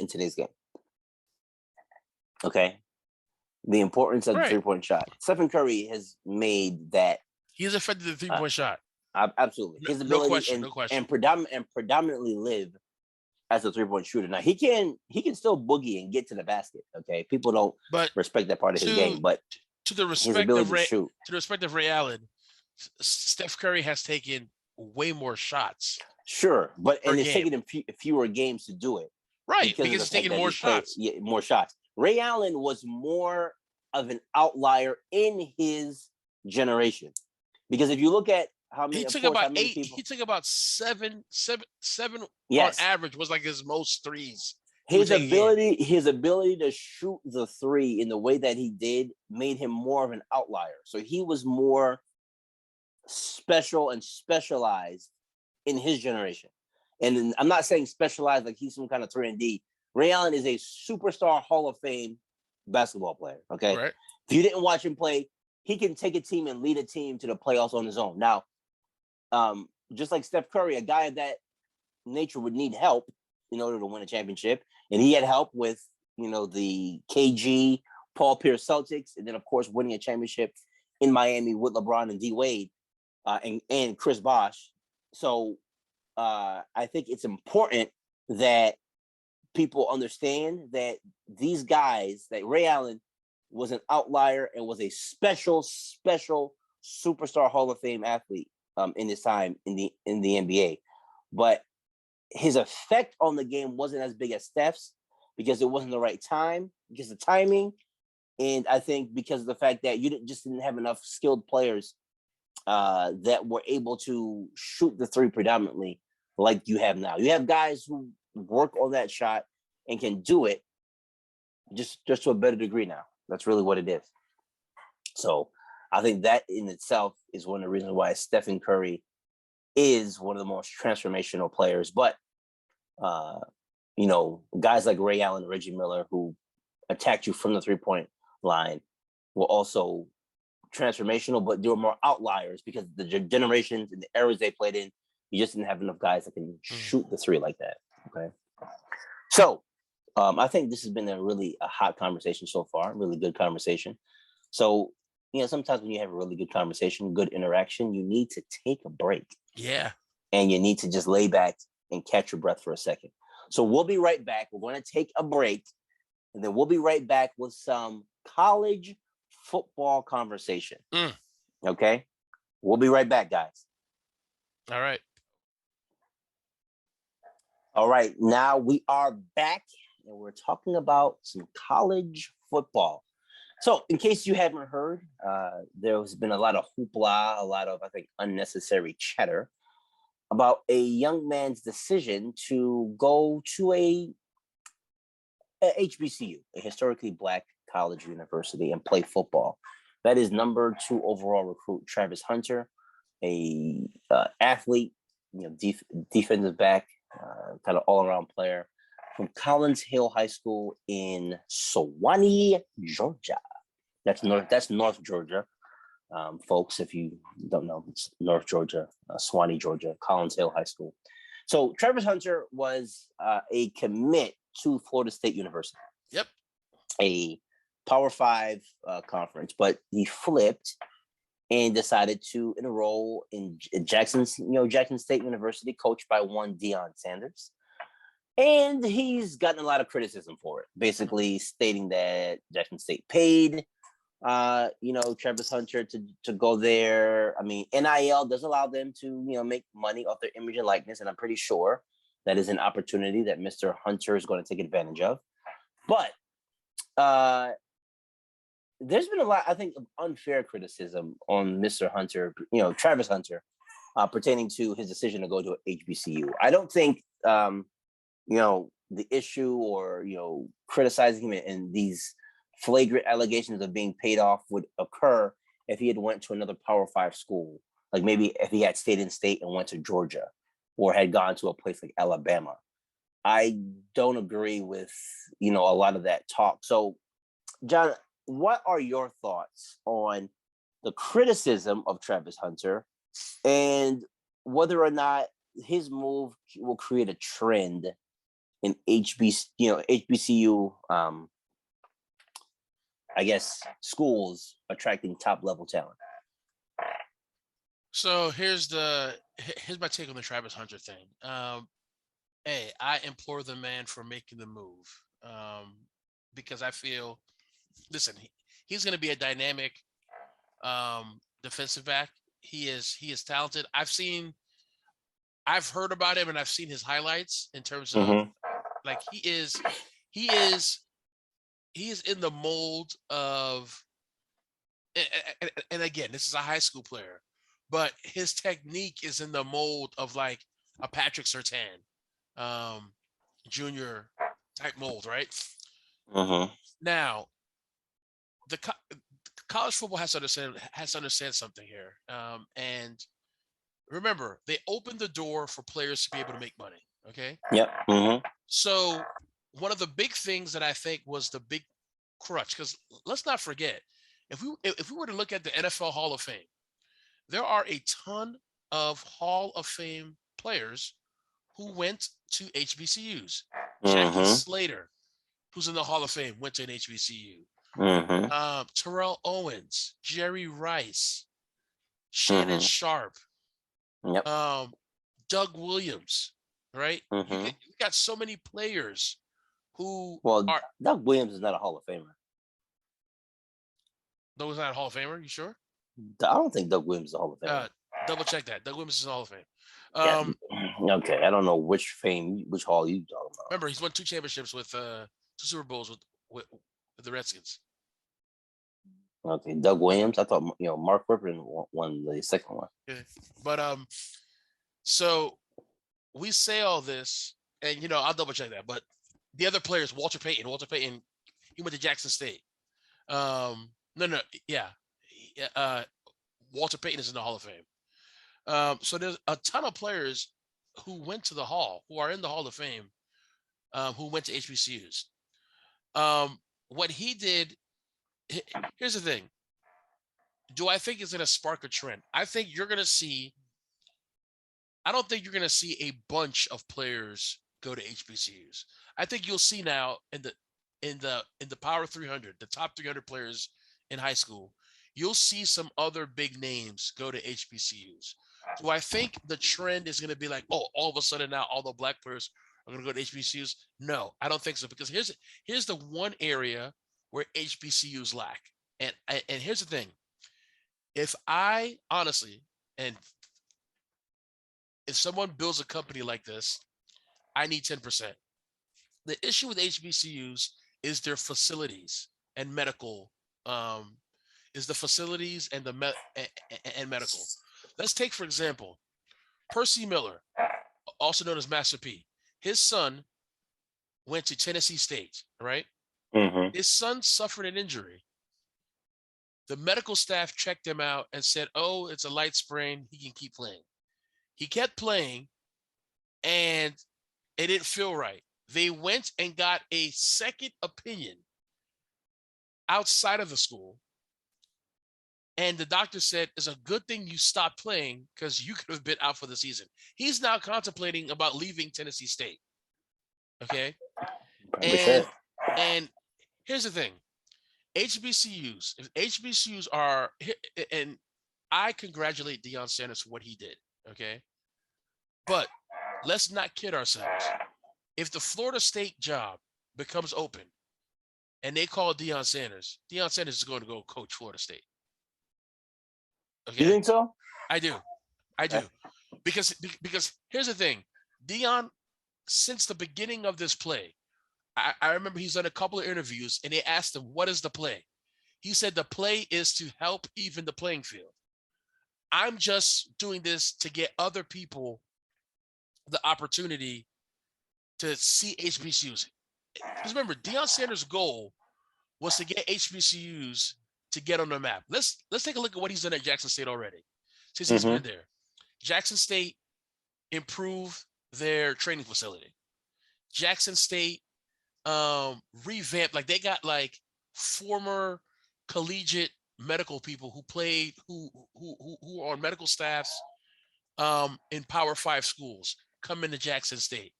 [SPEAKER 2] today's game. Okay. The importance of the 3-point shot. Stephen Curry has made that.
[SPEAKER 1] He's affected the 3-point shot.
[SPEAKER 2] Absolutely. His ability
[SPEAKER 1] no question.
[SPEAKER 2] And predominantly live as a 3-point shooter. Now he can still boogie and get to the basket. Okay. People don't respect that part of his game, but
[SPEAKER 1] to the respect of Ray Allen, Steph Curry has taken way more shots.
[SPEAKER 2] Sure. And it's taking him fewer games to do it.
[SPEAKER 1] Right. Because he's taking more shots.
[SPEAKER 2] Yeah, more shots. Ray Allen was more of an outlier in his generation. Because if you look at how many
[SPEAKER 1] he took about seven on average was like his most threes.
[SPEAKER 2] His ability to shoot the 3 in the way that he did made him more of an outlier. So he was more special and specialized in his generation. And I'm not saying specialized like he's some kind of 3-and-D. Ray Allen is a superstar Hall of Fame basketball player. Okay.
[SPEAKER 1] Right.
[SPEAKER 2] If you didn't watch him play, he can take a team and lead a team to the playoffs on his own. Now, just like Steph Curry, a guy of that nature would need help in order to win a championship. And he had help with, the KG, Paul Pierce Celtics, and then, of course, winning a championship in Miami with LeBron and D Wade and Chris Bosh. So I think it's important that people understand that these guys, that Ray Allen was an outlier and was a special superstar Hall of Fame athlete in his time in the NBA. But his effect on the game wasn't as big as Steph's because it wasn't the right time, because of timing. And I think because of the fact that you didn't have enough skilled players that were able to shoot the three predominantly like you have now. You have guys who work on that shot and can do it just to a better degree now. That's really what it is. So I think that in itself is one of the reasons why Stephen Curry is one of the most transformational players. But, guys like Ray Allen, Reggie Miller, who attacked you from the three-point line, were also transformational, but there were more outliers because the generations and the eras they played in, you just didn't have enough guys that can shoot the three like that. Okay. So I think this has been a hot conversation so far, really good conversation. So, sometimes when you have a really good conversation, good interaction, you need to take a break.
[SPEAKER 1] Yeah.
[SPEAKER 2] And you need to just lay back and catch your breath for a second. So we'll be right back. We're going to take a break, and then we'll be right back with some college football conversation. Okay? We'll be right back, guys.
[SPEAKER 1] All right.
[SPEAKER 2] All right. Now we are back, and we're talking about some college football. So in case you haven't heard, there has been a lot of hoopla, a lot of, I think, unnecessary chatter about a young man's decision to go to a HBCU, a historically Black college university, and play football. That is number 2 overall recruit Travis Hunter, a athlete, defensive back, kind of all-around player from Collins Hill High School in Suwanee, Georgia. That's North Georgia, folks. If you don't know, it's North Georgia, Suwanee, Georgia, Collins Hill High School. So Travis Hunter was a commit to Florida State University.
[SPEAKER 1] Yep.
[SPEAKER 2] A Power 5 conference, but he flipped and decided to enroll in Jackson State University, coached by one Deion Sanders. And he's gotten a lot of criticism for it, basically stating that Jackson State paid Travis Hunter to go there. I mean, NIL does allow them to, make money off their image and likeness, and I'm pretty sure that is an opportunity that Mr. Hunter is going to take advantage of. But there's been a lot, I think, of unfair criticism on Mr. Hunter, Travis Hunter, pertaining to his decision to go to an HBCU. I don't think, the issue or, criticizing him and these flagrant allegations of being paid off would occur if he had went to another Power 5 school, like maybe if he had stayed in state and went to Georgia or had gone to a place like Alabama. I don't agree with, a lot of that talk. So, John, what are your thoughts on the criticism of Travis Hunter and whether or not his move will create a trend in HBCU, schools attracting top level talent?
[SPEAKER 1] So here's my take on the Travis Hunter thing. I implore the man for making the move because I feel, listen, he's going to be a dynamic defensive back. He is talented. I've heard about him and I've seen his highlights in terms of like he is in the mold of, and again, this is a high school player, but his technique is in the mold of like a Patrick Surtain, junior type mold, right? Now, the college football has to understand something here, and remember, they opened the door for players to be able to make money. Okay.
[SPEAKER 2] Yep.
[SPEAKER 1] So one of the big things that I think was the big crutch, because let's not forget, if we were to look at the NFL Hall of Fame, there are a ton of Hall of Fame players who went to HBCUs. Jackie Slater, who's in the Hall of Fame, went to an HBCU. Terrell Owens, Jerry Rice, Shannon Sharp, Doug Williams, right? You got so many players who
[SPEAKER 2] Well,
[SPEAKER 1] are.
[SPEAKER 2] Doug Williams is not a Hall of Famer.
[SPEAKER 1] Doug was not a Hall of Famer. You sure?
[SPEAKER 2] I don't think Doug Williams is a Hall of Famer.
[SPEAKER 1] Double check that. Doug Williams is a Hall of Fame.
[SPEAKER 2] Okay, I don't know which hall you talking about.
[SPEAKER 1] Remember, he's won 2 championships with 2 Super Bowls with the Redskins.
[SPEAKER 2] Okay, Doug Williams. I thought Mark Rippon won the second one.
[SPEAKER 1] Yeah. But so we say all this, and I'll double check that. But the other players, Walter Payton, he went to Jackson State. Yeah. Walter Payton is in the Hall of Fame. So there's a ton of players who went to the Hall, who are in the Hall of Fame, who went to HBCUs. What he did, here's the thing. Do I think it's going to spark a trend? I think you're going to see. I don't think you're going to see a bunch of players go to HBCUs. I think you'll see now in the Power 300, the top 300 players in high school, you'll see some other big names go to HBCUs. Do I think the trend is going to be like, oh, all of a sudden now all the black players are going to go to HBCUs? No, I don't think so, because here's the one area where HBCUs lack. And here's the thing. If I honestly, and if someone builds a company like this, I need 10%. The issue with HBCUs is their facilities and medical, is the facilities and and medical. Let's take, for example, Percy Miller, also known as Master P. His son went to Tennessee State, right?
[SPEAKER 2] Mm-hmm.
[SPEAKER 1] His son suffered an injury. The medical staff checked him out and said, oh, it's a light sprain. He can keep playing. He kept playing, and it didn't feel right. They went and got a second opinion outside of the school. And the doctor said, it's a good thing you stopped playing because you could have been out for the season. He's now contemplating about leaving Tennessee State. Okay. And here's the thing. HBCUs, if HBCUs are, and I congratulate Deion Sanders for what he did. Okay. But let's not kid ourselves. If the Florida State job becomes open and they call Deion Sanders is going to go coach Florida State. Okay.
[SPEAKER 2] You think so?
[SPEAKER 1] I do. Because here's the thing. Deion, since the beginning of this play, I remember he's done a couple of interviews and they asked him, what is the play? He said the play is to help even the playing field. I'm just doing this to get other people the opportunity to see HBCUs. Because remember, Deion Sanders' goal was to get HBCUs to get on the map. Let's take a look at what he's done at Jackson State already since he's been there. Jackson State improved their training facility. Jackson State revamped, like they got like former collegiate medical people who played, who are on medical staffs in Power 5 schools come into Jackson State.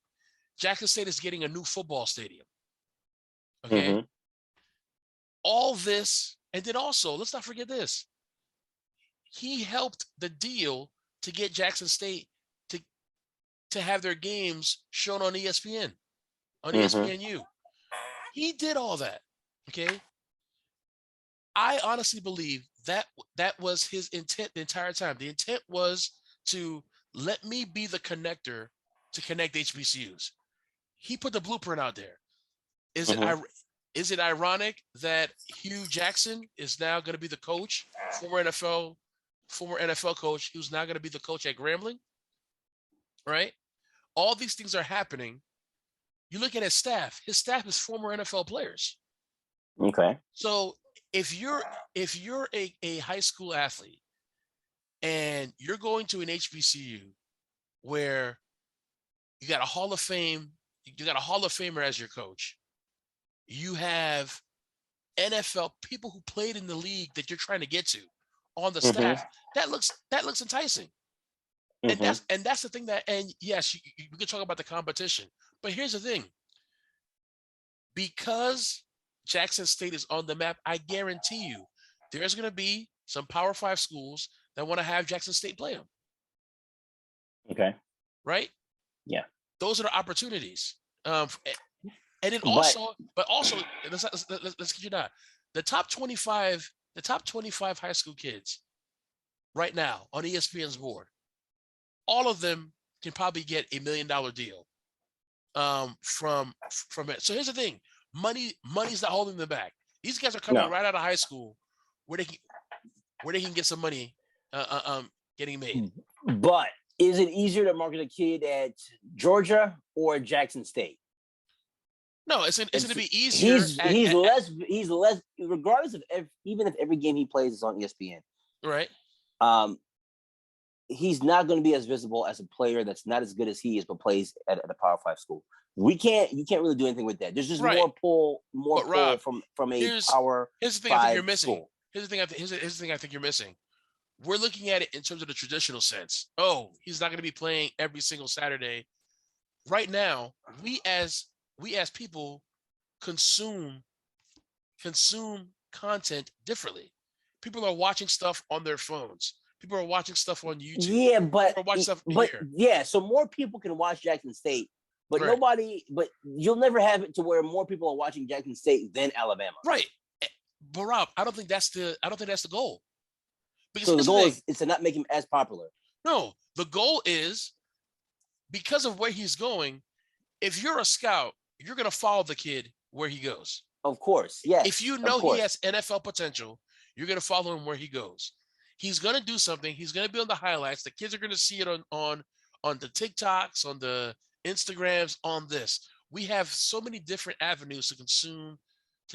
[SPEAKER 1] Jackson State is getting a new football stadium. Okay. All this, and then also, let's not forget this. He helped the deal to get Jackson State to have their games shown on ESPN, on ESPNU. He did all that. Okay. I honestly believe that was his intent the entire time. The intent was to let me be the connector to connect HBCUs. He put the blueprint out there. Is it ironic that Hugh Jackson is now going to be the coach, former NFL coach, who's now going to be the coach at Grambling? Right? All these things are happening. You look at his staff is former NFL players.
[SPEAKER 2] Okay.
[SPEAKER 1] So if you're a high school athlete and you're going to an HBCU where you got a Hall of Famer as your coach, you have NFL people who played in the league that you're trying to get to on the staff, that looks enticing. And that's the thing that, and yes, we can talk about the competition, but here's the thing. Because Jackson State is on the map, I guarantee you there's going to be some Power 5 schools that want to have Jackson State play them.
[SPEAKER 2] Okay.
[SPEAKER 1] Right?
[SPEAKER 2] Yeah.
[SPEAKER 1] Those are the opportunities. And then also, but also, let's get you that. The top 25 high school kids right now on ESPN's board, all of them can probably get $1 million deal from it. So here's the thing: money's not holding them back. These guys are coming right out of high school where they can get some money getting made.
[SPEAKER 2] But is it easier to market a kid at Georgia or Jackson State?
[SPEAKER 1] No, it's going to be easier.
[SPEAKER 2] He's less regardless of even if every game he plays is on ESPN.
[SPEAKER 1] Right.
[SPEAKER 2] He's not going to be as visible as a player that's not as good as he is, but plays at a Power 5 school. You can't really do anything with that. There's just more pull Rob, from a Power 5 school.
[SPEAKER 1] Here's the thing I think you're missing. We're looking at it in terms of the traditional sense. Oh, he's not going to be playing every single Saturday. Right now, we as people consume content differently. People are watching stuff on their phones. People are watching stuff on YouTube.
[SPEAKER 2] Yeah, but so more people can watch Jackson State, but but you'll never have it to where more people are watching Jackson State than Alabama.
[SPEAKER 1] Right. But Rob, I don't think that's the goal.
[SPEAKER 2] Because so the goal is to not make him as popular.
[SPEAKER 1] No, the goal is because of where he's going. If you're a scout, you're going to follow the kid where he goes.
[SPEAKER 2] Of course, yes.
[SPEAKER 1] If you know he has NFL potential, you're going to follow him where he goes. He's going to do something. He's going to be on the highlights. The kids are going to see it on the TikToks, on the Instagrams, on this. We have so many different avenues to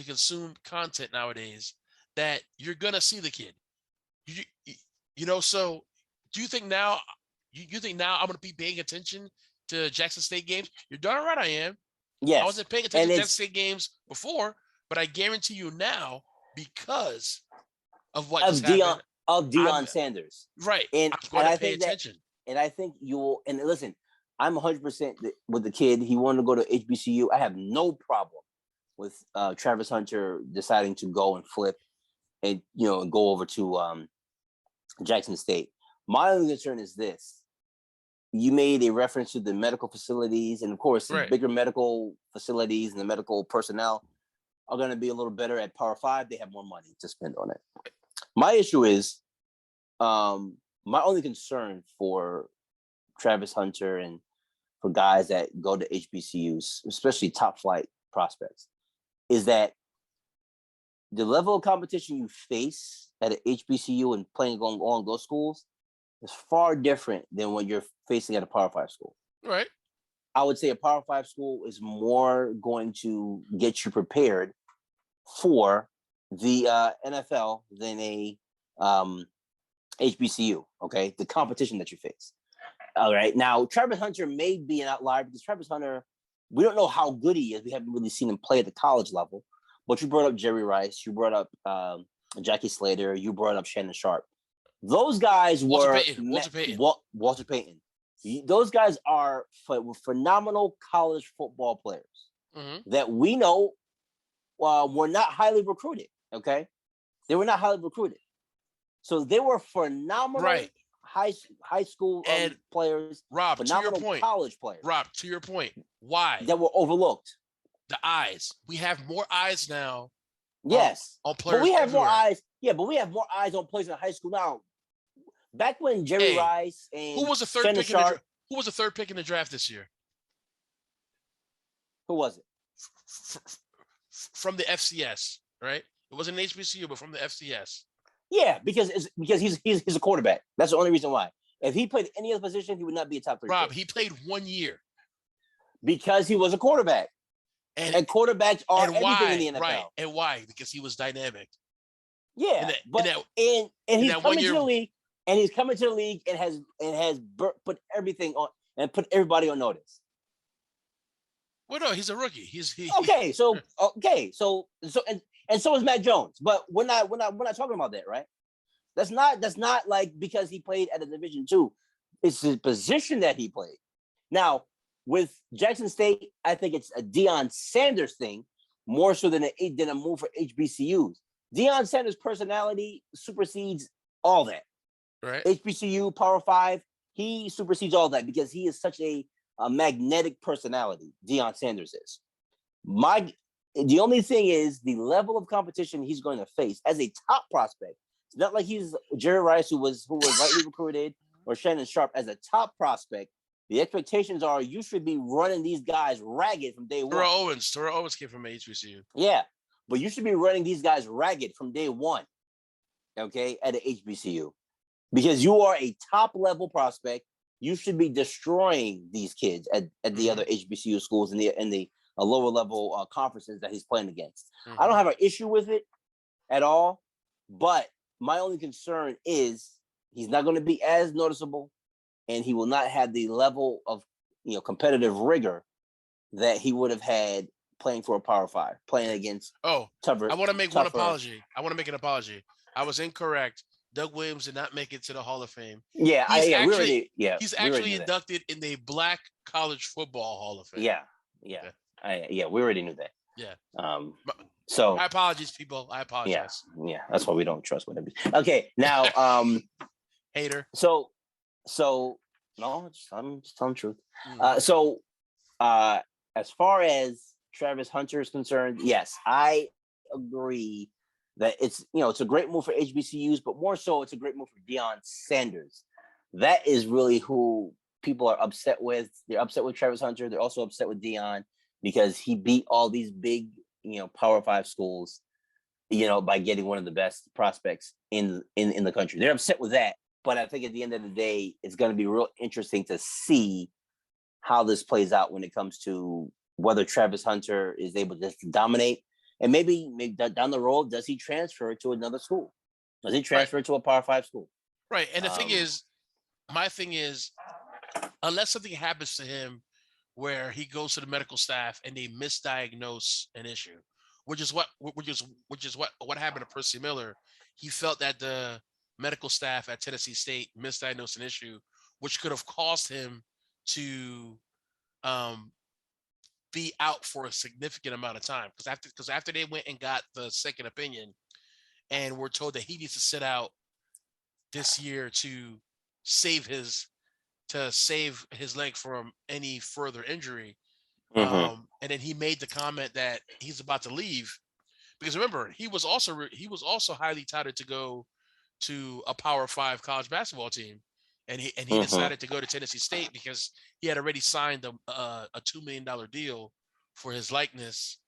[SPEAKER 1] consume content nowadays that you're going to see the kid. So do you think now I'm going to be paying attention to Jackson State games? You're darn right I am.
[SPEAKER 2] Yes.
[SPEAKER 1] I wasn't paying attention to Jackson State games before, but I guarantee you now, because of what just happened.
[SPEAKER 2] Of Deion Sanders.
[SPEAKER 1] Right.
[SPEAKER 2] And
[SPEAKER 1] I'm going to pay
[SPEAKER 2] think
[SPEAKER 1] attention.
[SPEAKER 2] And I think and listen, I'm 100% with the kid. He wanted to go to HBCU. I have no problem with Travis Hunter deciding to go and flip and, go over to Jackson State. My only concern is this. You made a reference to the medical facilities, and of course, the bigger medical facilities and the medical personnel are going to be a little better at Power 5. They have more money to spend on it. My issue is, my only concern for Travis Hunter and for guys that go to HBCUs, especially top flight prospects, is that the level of competition you face at an HBCU and playing on those schools is far different than when you're facing at a Power 5 school.
[SPEAKER 1] Right.
[SPEAKER 2] I would say a Power 5 school is more going to get you prepared for the NFL than a HBCU, okay? The competition that you face. All right. Now, Travis Hunter may be an outlier because Travis Hunter, we don't know how good he is. We haven't really seen him play at the college level. But you brought up Jerry Rice. You brought up Jackie Slater. You brought up Shannon Sharp. Those guys were Walter Payton. Those guys are phenomenal college football players that we know were not highly recruited. Okay, they were not highly recruited, so they were phenomenal high school players.
[SPEAKER 1] Rob,
[SPEAKER 2] phenomenal
[SPEAKER 1] to your point,
[SPEAKER 2] college players.
[SPEAKER 1] Rob, to your point, why
[SPEAKER 2] that were overlooked?
[SPEAKER 1] The eyes. We have more eyes now.
[SPEAKER 2] Yes,
[SPEAKER 1] on players.
[SPEAKER 2] But we have
[SPEAKER 1] everywhere.
[SPEAKER 2] more eyes. Yeah, but we have more eyes on players in high school now. Back when Jerry Rice and
[SPEAKER 1] who was the third pick who was the third pick in the draft this year?
[SPEAKER 2] Who was it?
[SPEAKER 1] From the FCS, right? It wasn't an HBCU, but from the FCS.
[SPEAKER 2] Yeah, because he's a quarterback. That's the only reason why. If he played any other position, he would not be a top 3.
[SPEAKER 1] Rob, he played 1 year
[SPEAKER 2] because he was a quarterback, and quarterbacks are everything in the NFL.
[SPEAKER 1] Right? And why? Because he was dynamic.
[SPEAKER 2] Yeah, and he's coming to the league, and he's coming to the league and has put everything on and put everybody on notice.
[SPEAKER 1] Well, no, he's a rookie.
[SPEAKER 2] Okay. So is Matt Jones, but we're not talking about that, right? That's not like because he played at a Division II. It's his position that he played. Now with Jackson State, I think it's a Deion Sanders thing more so than a move for HBCUs. Deion Sanders' personality supersedes all that.
[SPEAKER 1] Right.
[SPEAKER 2] HBCU, Power 5, he supersedes all that because he is such a magnetic personality. Deion Sanders is. The only thing is the level of competition he's going to face as a top prospect. It's not like he's Jerry Rice, who was rightly recruited, or Shannon Sharp as a top prospect. The expectations are you should be running these guys ragged from day one.
[SPEAKER 1] Terrell Owens came from HBCU.
[SPEAKER 2] Yeah, but you should be running these guys ragged from day one, okay, at an HBCU. Because you are a top-level prospect. You should be destroying these kids at the other HBCU schools in the lower-level conferences that he's playing against. I don't have an issue with it at all, but my only concern is he's not going to be as noticeable, and he will not have the level of competitive rigor that he would have had playing for a Power 5, playing against tougher.
[SPEAKER 1] I want to make one apology. I want to make an apology. I was incorrect. Doug Williams did not make it to the Hall of Fame.
[SPEAKER 2] Yeah,
[SPEAKER 1] he's actually inducted in the Black College Football Hall of Fame.
[SPEAKER 2] We already knew that.
[SPEAKER 1] Yeah.
[SPEAKER 2] So
[SPEAKER 1] my apologies, people. I apologize.
[SPEAKER 2] Yeah, that's why we don't trust whatever. Okay, now
[SPEAKER 1] hater.
[SPEAKER 2] So no, I'm just telling the truth. As far as Travis Hunter is concerned, yes, I agree that it's a great move for HBCUs, but more so it's a great move for Deion Sanders. That is really who people are upset with. They're upset with Travis Hunter. They're also upset with Deion because he beat all these big, Power 5 schools, by getting one of the best prospects in the country. They're upset with that. But I think at the end of the day, it's going to be real interesting to see how this plays out when it comes to whether Travis Hunter is able to dominate. And maybe down the road, does he transfer to another school? Does he transfer to a Power 5 school?
[SPEAKER 1] Right. And my thing is, unless something happens to him where he goes to the medical staff and they misdiagnose an issue, which is what happened to Percy Miller. He felt that the medical staff at Tennessee State misdiagnosed an issue, which could have caused him to be out for a significant amount of time. Because after they went and got the second opinion and were told that he needs to sit out this year to save his leg from any further injury. And then he made the comment that he's about to leave, because remember, he was also highly touted to go to a Power 5 college basketball team, and he decided to go to Tennessee State because he had already signed a $2 million deal for his likeness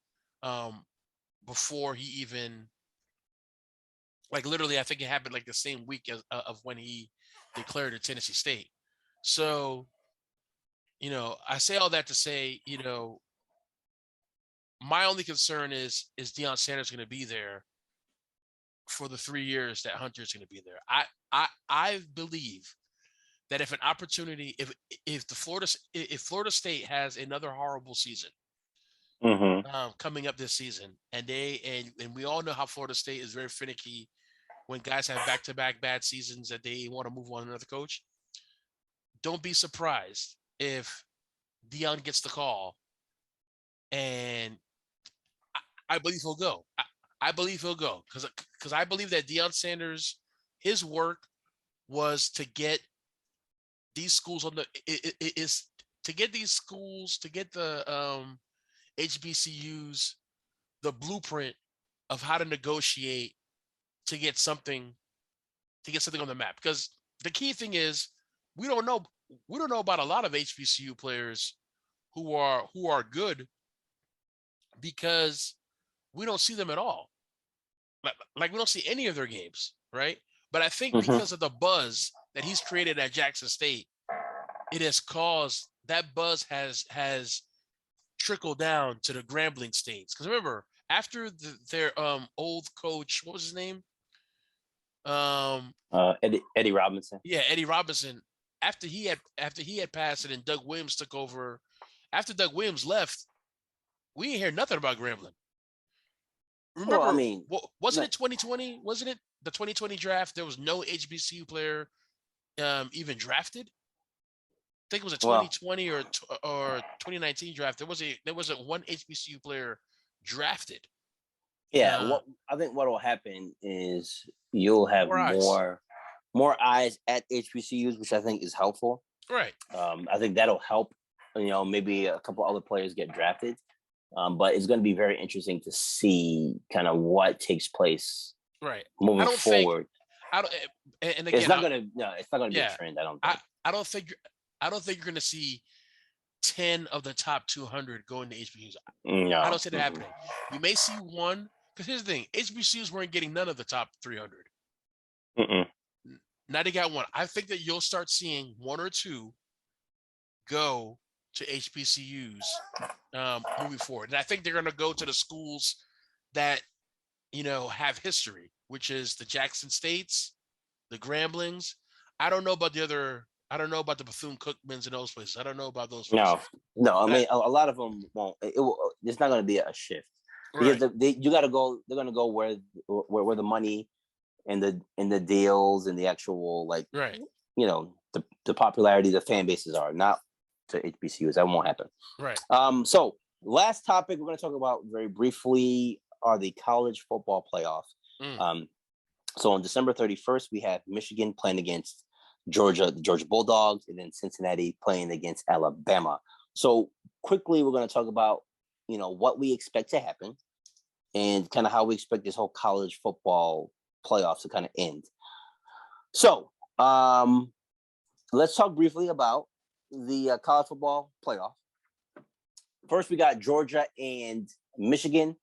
[SPEAKER 1] before he even, literally, I think it happened the same week of when he declared to Tennessee State. So, I say all that to say, my only concern is Deion Sanders going to be there for the 3 years that Hunter's going to be there. I believe that if an opportunity, if Florida State has another horrible season coming up this season, and we all know how Florida State is very finicky when guys have back-to-back bad seasons that they want to move on to another coach. Don't be surprised if Deion gets the call, and I believe he'll go. I believe he'll go because I believe that Deion Sanders, his work was to get these schools to get the HBCUs the blueprint of how to negotiate to get something on the map. Because the key thing is we don't know about a lot of HBCU players who are good because we don't see them at all. Like we don't see any of their games, right? But I think because of the buzz that he's created at Jackson State, it has caused that buzz has trickled down to the Grambling states. Because remember, after their old coach, what was his name?
[SPEAKER 2] Eddie Robinson.
[SPEAKER 1] Yeah, Eddie Robinson. After he had passed it and Doug Williams took over, after Doug Williams left, we didn't hear nothing about Grambling. Remember, wasn't it 2020? Wasn't it the 2020 draft? There was no HBCU player even drafted. I think it was a 2020 or 2019 draft. There wasn't one HBCU player drafted.
[SPEAKER 2] Yeah, I think what will happen is you'll have more eyes at HBCUs, which I think is helpful.
[SPEAKER 1] Right.
[SPEAKER 2] I think that'll help. Maybe a couple other players get drafted. But it's going to be very interesting to see kind of what takes place moving forward.
[SPEAKER 1] I don't, and again,
[SPEAKER 2] it's not going to be a trend. I don't think.
[SPEAKER 1] I don't think you're going to see 10 of the top 200 going to HBCUs.
[SPEAKER 2] No.
[SPEAKER 1] I don't see that happening. You may see one, because here's the thing: HBCUs weren't getting none of the top 300. Now they got one. I think that you'll start seeing one or two go to HBCUs moving forward, and I think they're going to go to the schools that have history, which is the Jackson States, the Gramblings. I don't know about the other. I don't know about the Bethune-Cookmans and those places. I don't know about those places.
[SPEAKER 2] No. I mean, a lot of them won't. It's not going to be a shift because you got to go. They're going to go where the money and the deals and the actual the popularity, the fan bases are, not to HBCUs. That won't happen.
[SPEAKER 1] Right.
[SPEAKER 2] So last topic we're going to talk about very briefly are the college football playoffs. So on December 31st, we have Michigan playing against the Georgia Bulldogs, and then Cincinnati playing against Alabama. So quickly, we're going to talk about, what we expect to happen and kind of how we expect this whole college football playoffs to kind of end. So let's talk briefly about the college football playoff. First, we got Georgia and Michigan.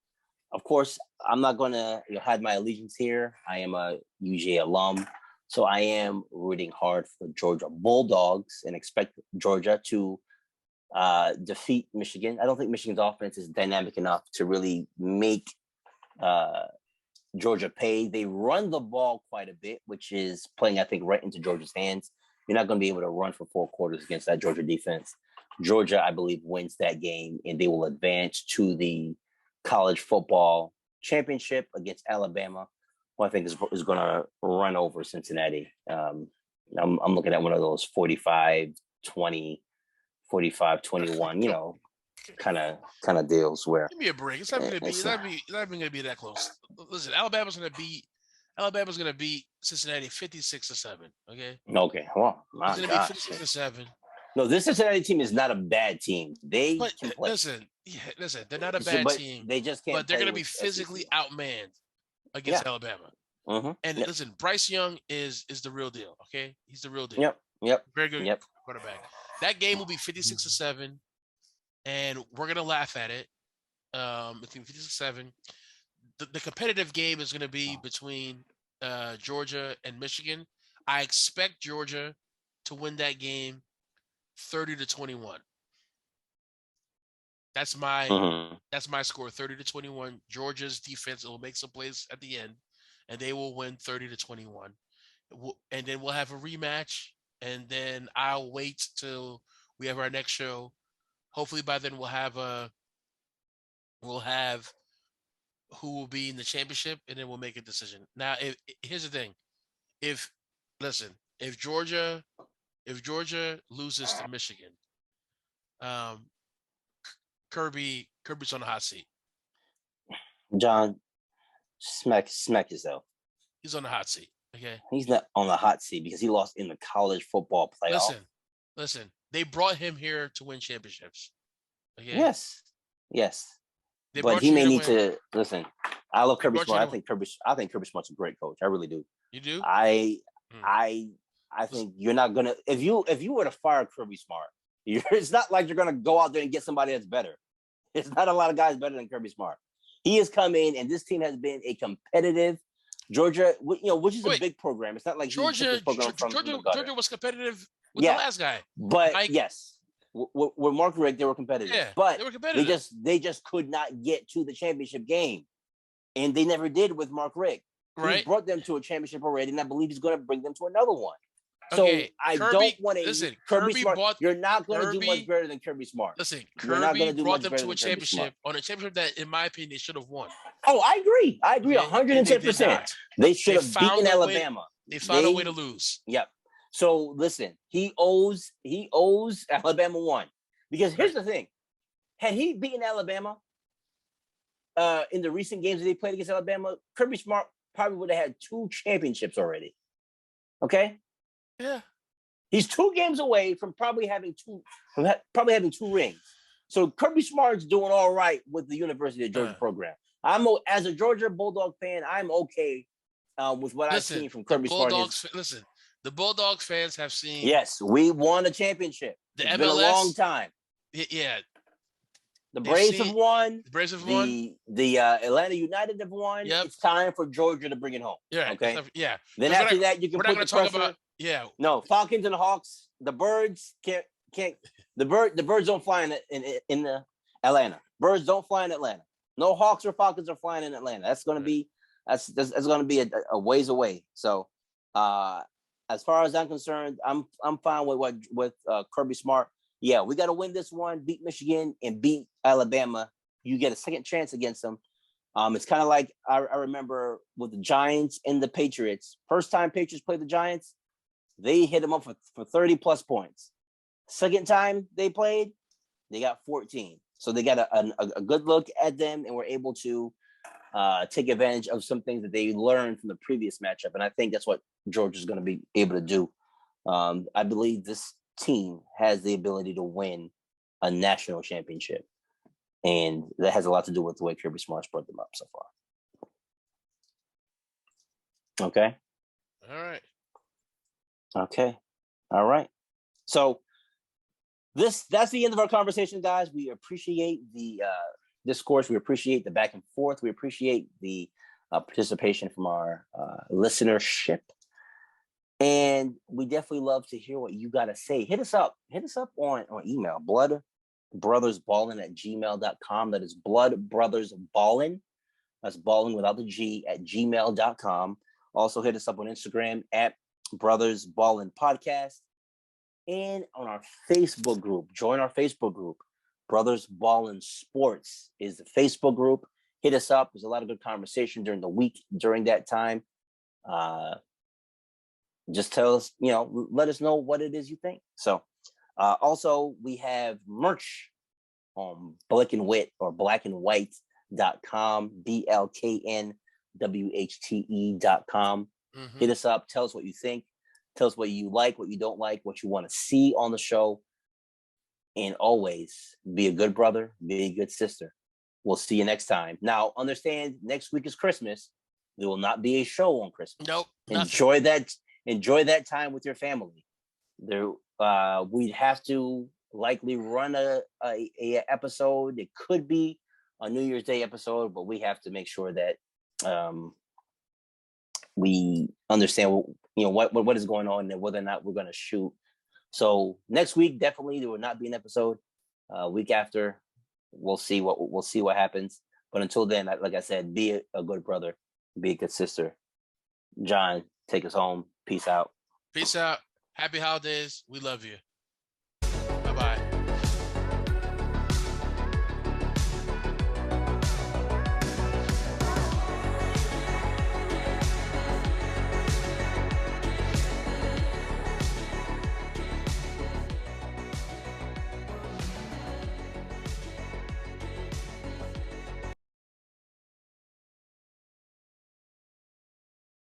[SPEAKER 2] Of course, I'm not going to hide my allegiance here. I am a UGA alum. So I am rooting hard for Georgia Bulldogs and expect Georgia to defeat Michigan. I don't think Michigan's offense is dynamic enough to really make Georgia pay. They run the ball quite a bit, which is playing, I think, right into Georgia's hands. You're not going to be able to run for 4 quarters against that Georgia defense. Georgia, I believe, wins that game, and they will advance to the college football championship against Alabama, who I think is going to run over Cincinnati. I'm looking at one of those 45-20, 45-21, kind of deals where.
[SPEAKER 1] Give me a break. It's not going to be that close. Listen, Alabama's going to beat Cincinnati 56-7. Okay.
[SPEAKER 2] Okay. Well,
[SPEAKER 1] my God. It's going to be 56-7.
[SPEAKER 2] No, this Cincinnati team is not a bad team. They can play.
[SPEAKER 1] Listen, they're not a bad team.
[SPEAKER 2] They just can't.
[SPEAKER 1] But they're going to be physically outmanned against Alabama. And listen, Bryce Young is the real deal. Okay, he's the real deal.
[SPEAKER 2] Yep.
[SPEAKER 1] Very good quarterback. That game will be 56-7, and we're gonna laugh at it. It's 56-7. The competitive game is gonna be between Georgia and Michigan. I expect Georgia to win that game 30-21. That's my score, 30-21. Georgia's defense will make some plays at the end, and they will win 30-21. And then we'll have a rematch, and then I'll wait till we have our next show. Hopefully by then we'll have who will be in the championship, and then we'll make a decision. Now, here's the thing: if Georgia loses to Michigan, Kirby's on the hot seat.
[SPEAKER 2] John, smack yourself.
[SPEAKER 1] He's on the hot seat. Okay.
[SPEAKER 2] He's not on the hot seat because he lost in the college football playoff.
[SPEAKER 1] Listen. They brought him here to win championships. Okay?
[SPEAKER 2] Yes. But he may need to listen. I love Kirby Smart. I think Kirby Smart's a great coach. I really do.
[SPEAKER 1] You do?
[SPEAKER 2] I think you're not gonna if you were to fire Kirby Smart, it's not like you're gonna go out there and get somebody that's better. There's not a lot of guys better than Kirby Smart. He has come in, and this team has been a competitive Georgia, which is a big program. It's not like
[SPEAKER 1] Georgia was competitive with the last guy.
[SPEAKER 2] But yes, with Mark Richt, they were competitive. Yeah, but they were competitive. They just could not get to the championship game, and they never did with Mark Richt. Right, he brought them to a championship already, and I believe he's going to bring them to another one. So I don't want to listen. Kirby Smart, you're not going to do much better than Kirby Smart.
[SPEAKER 1] Listen, Kirby brought them to a championship that, in my opinion, they should have won.
[SPEAKER 2] Oh, I agree. 110%. They should have beaten Alabama.
[SPEAKER 1] They found a way to lose.
[SPEAKER 2] Yep. So listen, he owes Alabama one, because here's the thing: had he beaten Alabama in the recent games that they played against Alabama, Kirby Smart probably would have had 2 championships already. Okay.
[SPEAKER 1] Yeah.
[SPEAKER 2] He's 2 games away from probably having 2 rings. So Kirby Smart's doing all right with the University of Georgia program. As a Georgia Bulldog fan, I'm okay with what I've seen from Kirby Smart.
[SPEAKER 1] The Bulldogs fans have seen.
[SPEAKER 2] Yes, we won a championship. It's been a long time.
[SPEAKER 1] Yeah.
[SPEAKER 2] The Braves have won.
[SPEAKER 1] The Braves have won.
[SPEAKER 2] The Atlanta United have won. Yep. It's time for Georgia to bring it home.
[SPEAKER 1] Yeah.
[SPEAKER 2] Okay.
[SPEAKER 1] Yeah.
[SPEAKER 2] Then after that, you can put the pressure. No, Falcons and Hawks. The Birds can't. The Birds don't fly in Atlanta. Birds don't fly in Atlanta. No Hawks or Falcons are flying in Atlanta. That's going to be that's going to be a ways away. So, as far as I'm concerned, I'm fine with Kirby Smart. Yeah, we got to win this one, beat Michigan and beat Alabama. You get a second chance against them. It's kind of like I remember with the Giants and the Patriots. First time Patriots played the Giants, they hit them up for 30 plus points. Second time they played, they got 14. So they got a good look at them and were able to take advantage of some things that they learned from the previous matchup. And I think that's what Georgia's going to be able to do. I believe this team has the ability to win a national championship. And that has a lot to do with the way Kirby Smart's brought them up so far. Okay.
[SPEAKER 1] All right.
[SPEAKER 2] Okay. All right. So that's the end of our conversation, guys. We appreciate the discourse. We appreciate the back and forth. We appreciate the participation from our listenership. And we definitely love to hear what you got to say. Hit us up on email, bloodbrothersballin@gmail.com. That is bloodbrothersballin. That's ballin without the G at gmail.com. Also hit us up on Instagram at Brothers Ballin Podcast. And on our Facebook group. Join our Facebook group. Brothers Ballin Sports is the Facebook group. Hit us up. There's a lot of good conversation during the week during that time. Just tell us, let us know what it is you think. So also we have merch on blackandwhite or blackandwhite.com, BLKNWHTE.com. Mm-hmm. Hit us up. Tell us what you think. Tell us what you like, what you don't like, what you want to see on the show. And always be a good brother, be a good sister. We'll see you next time. Now, understand next week is Christmas. There will not be a show on Christmas.
[SPEAKER 1] Nope.
[SPEAKER 2] Enjoy that time with your family. We'd have to likely run a episode. It could be a New Year's Day episode, but we have to make sure that we understand what is going on and whether or not we're going to shoot. So next week, definitely there will not be an episode. Week after, we'll see what happens. But until then, like I said, be a good brother, be a good sister. John, take us home. Peace out.
[SPEAKER 1] Peace out. Happy holidays. We love you.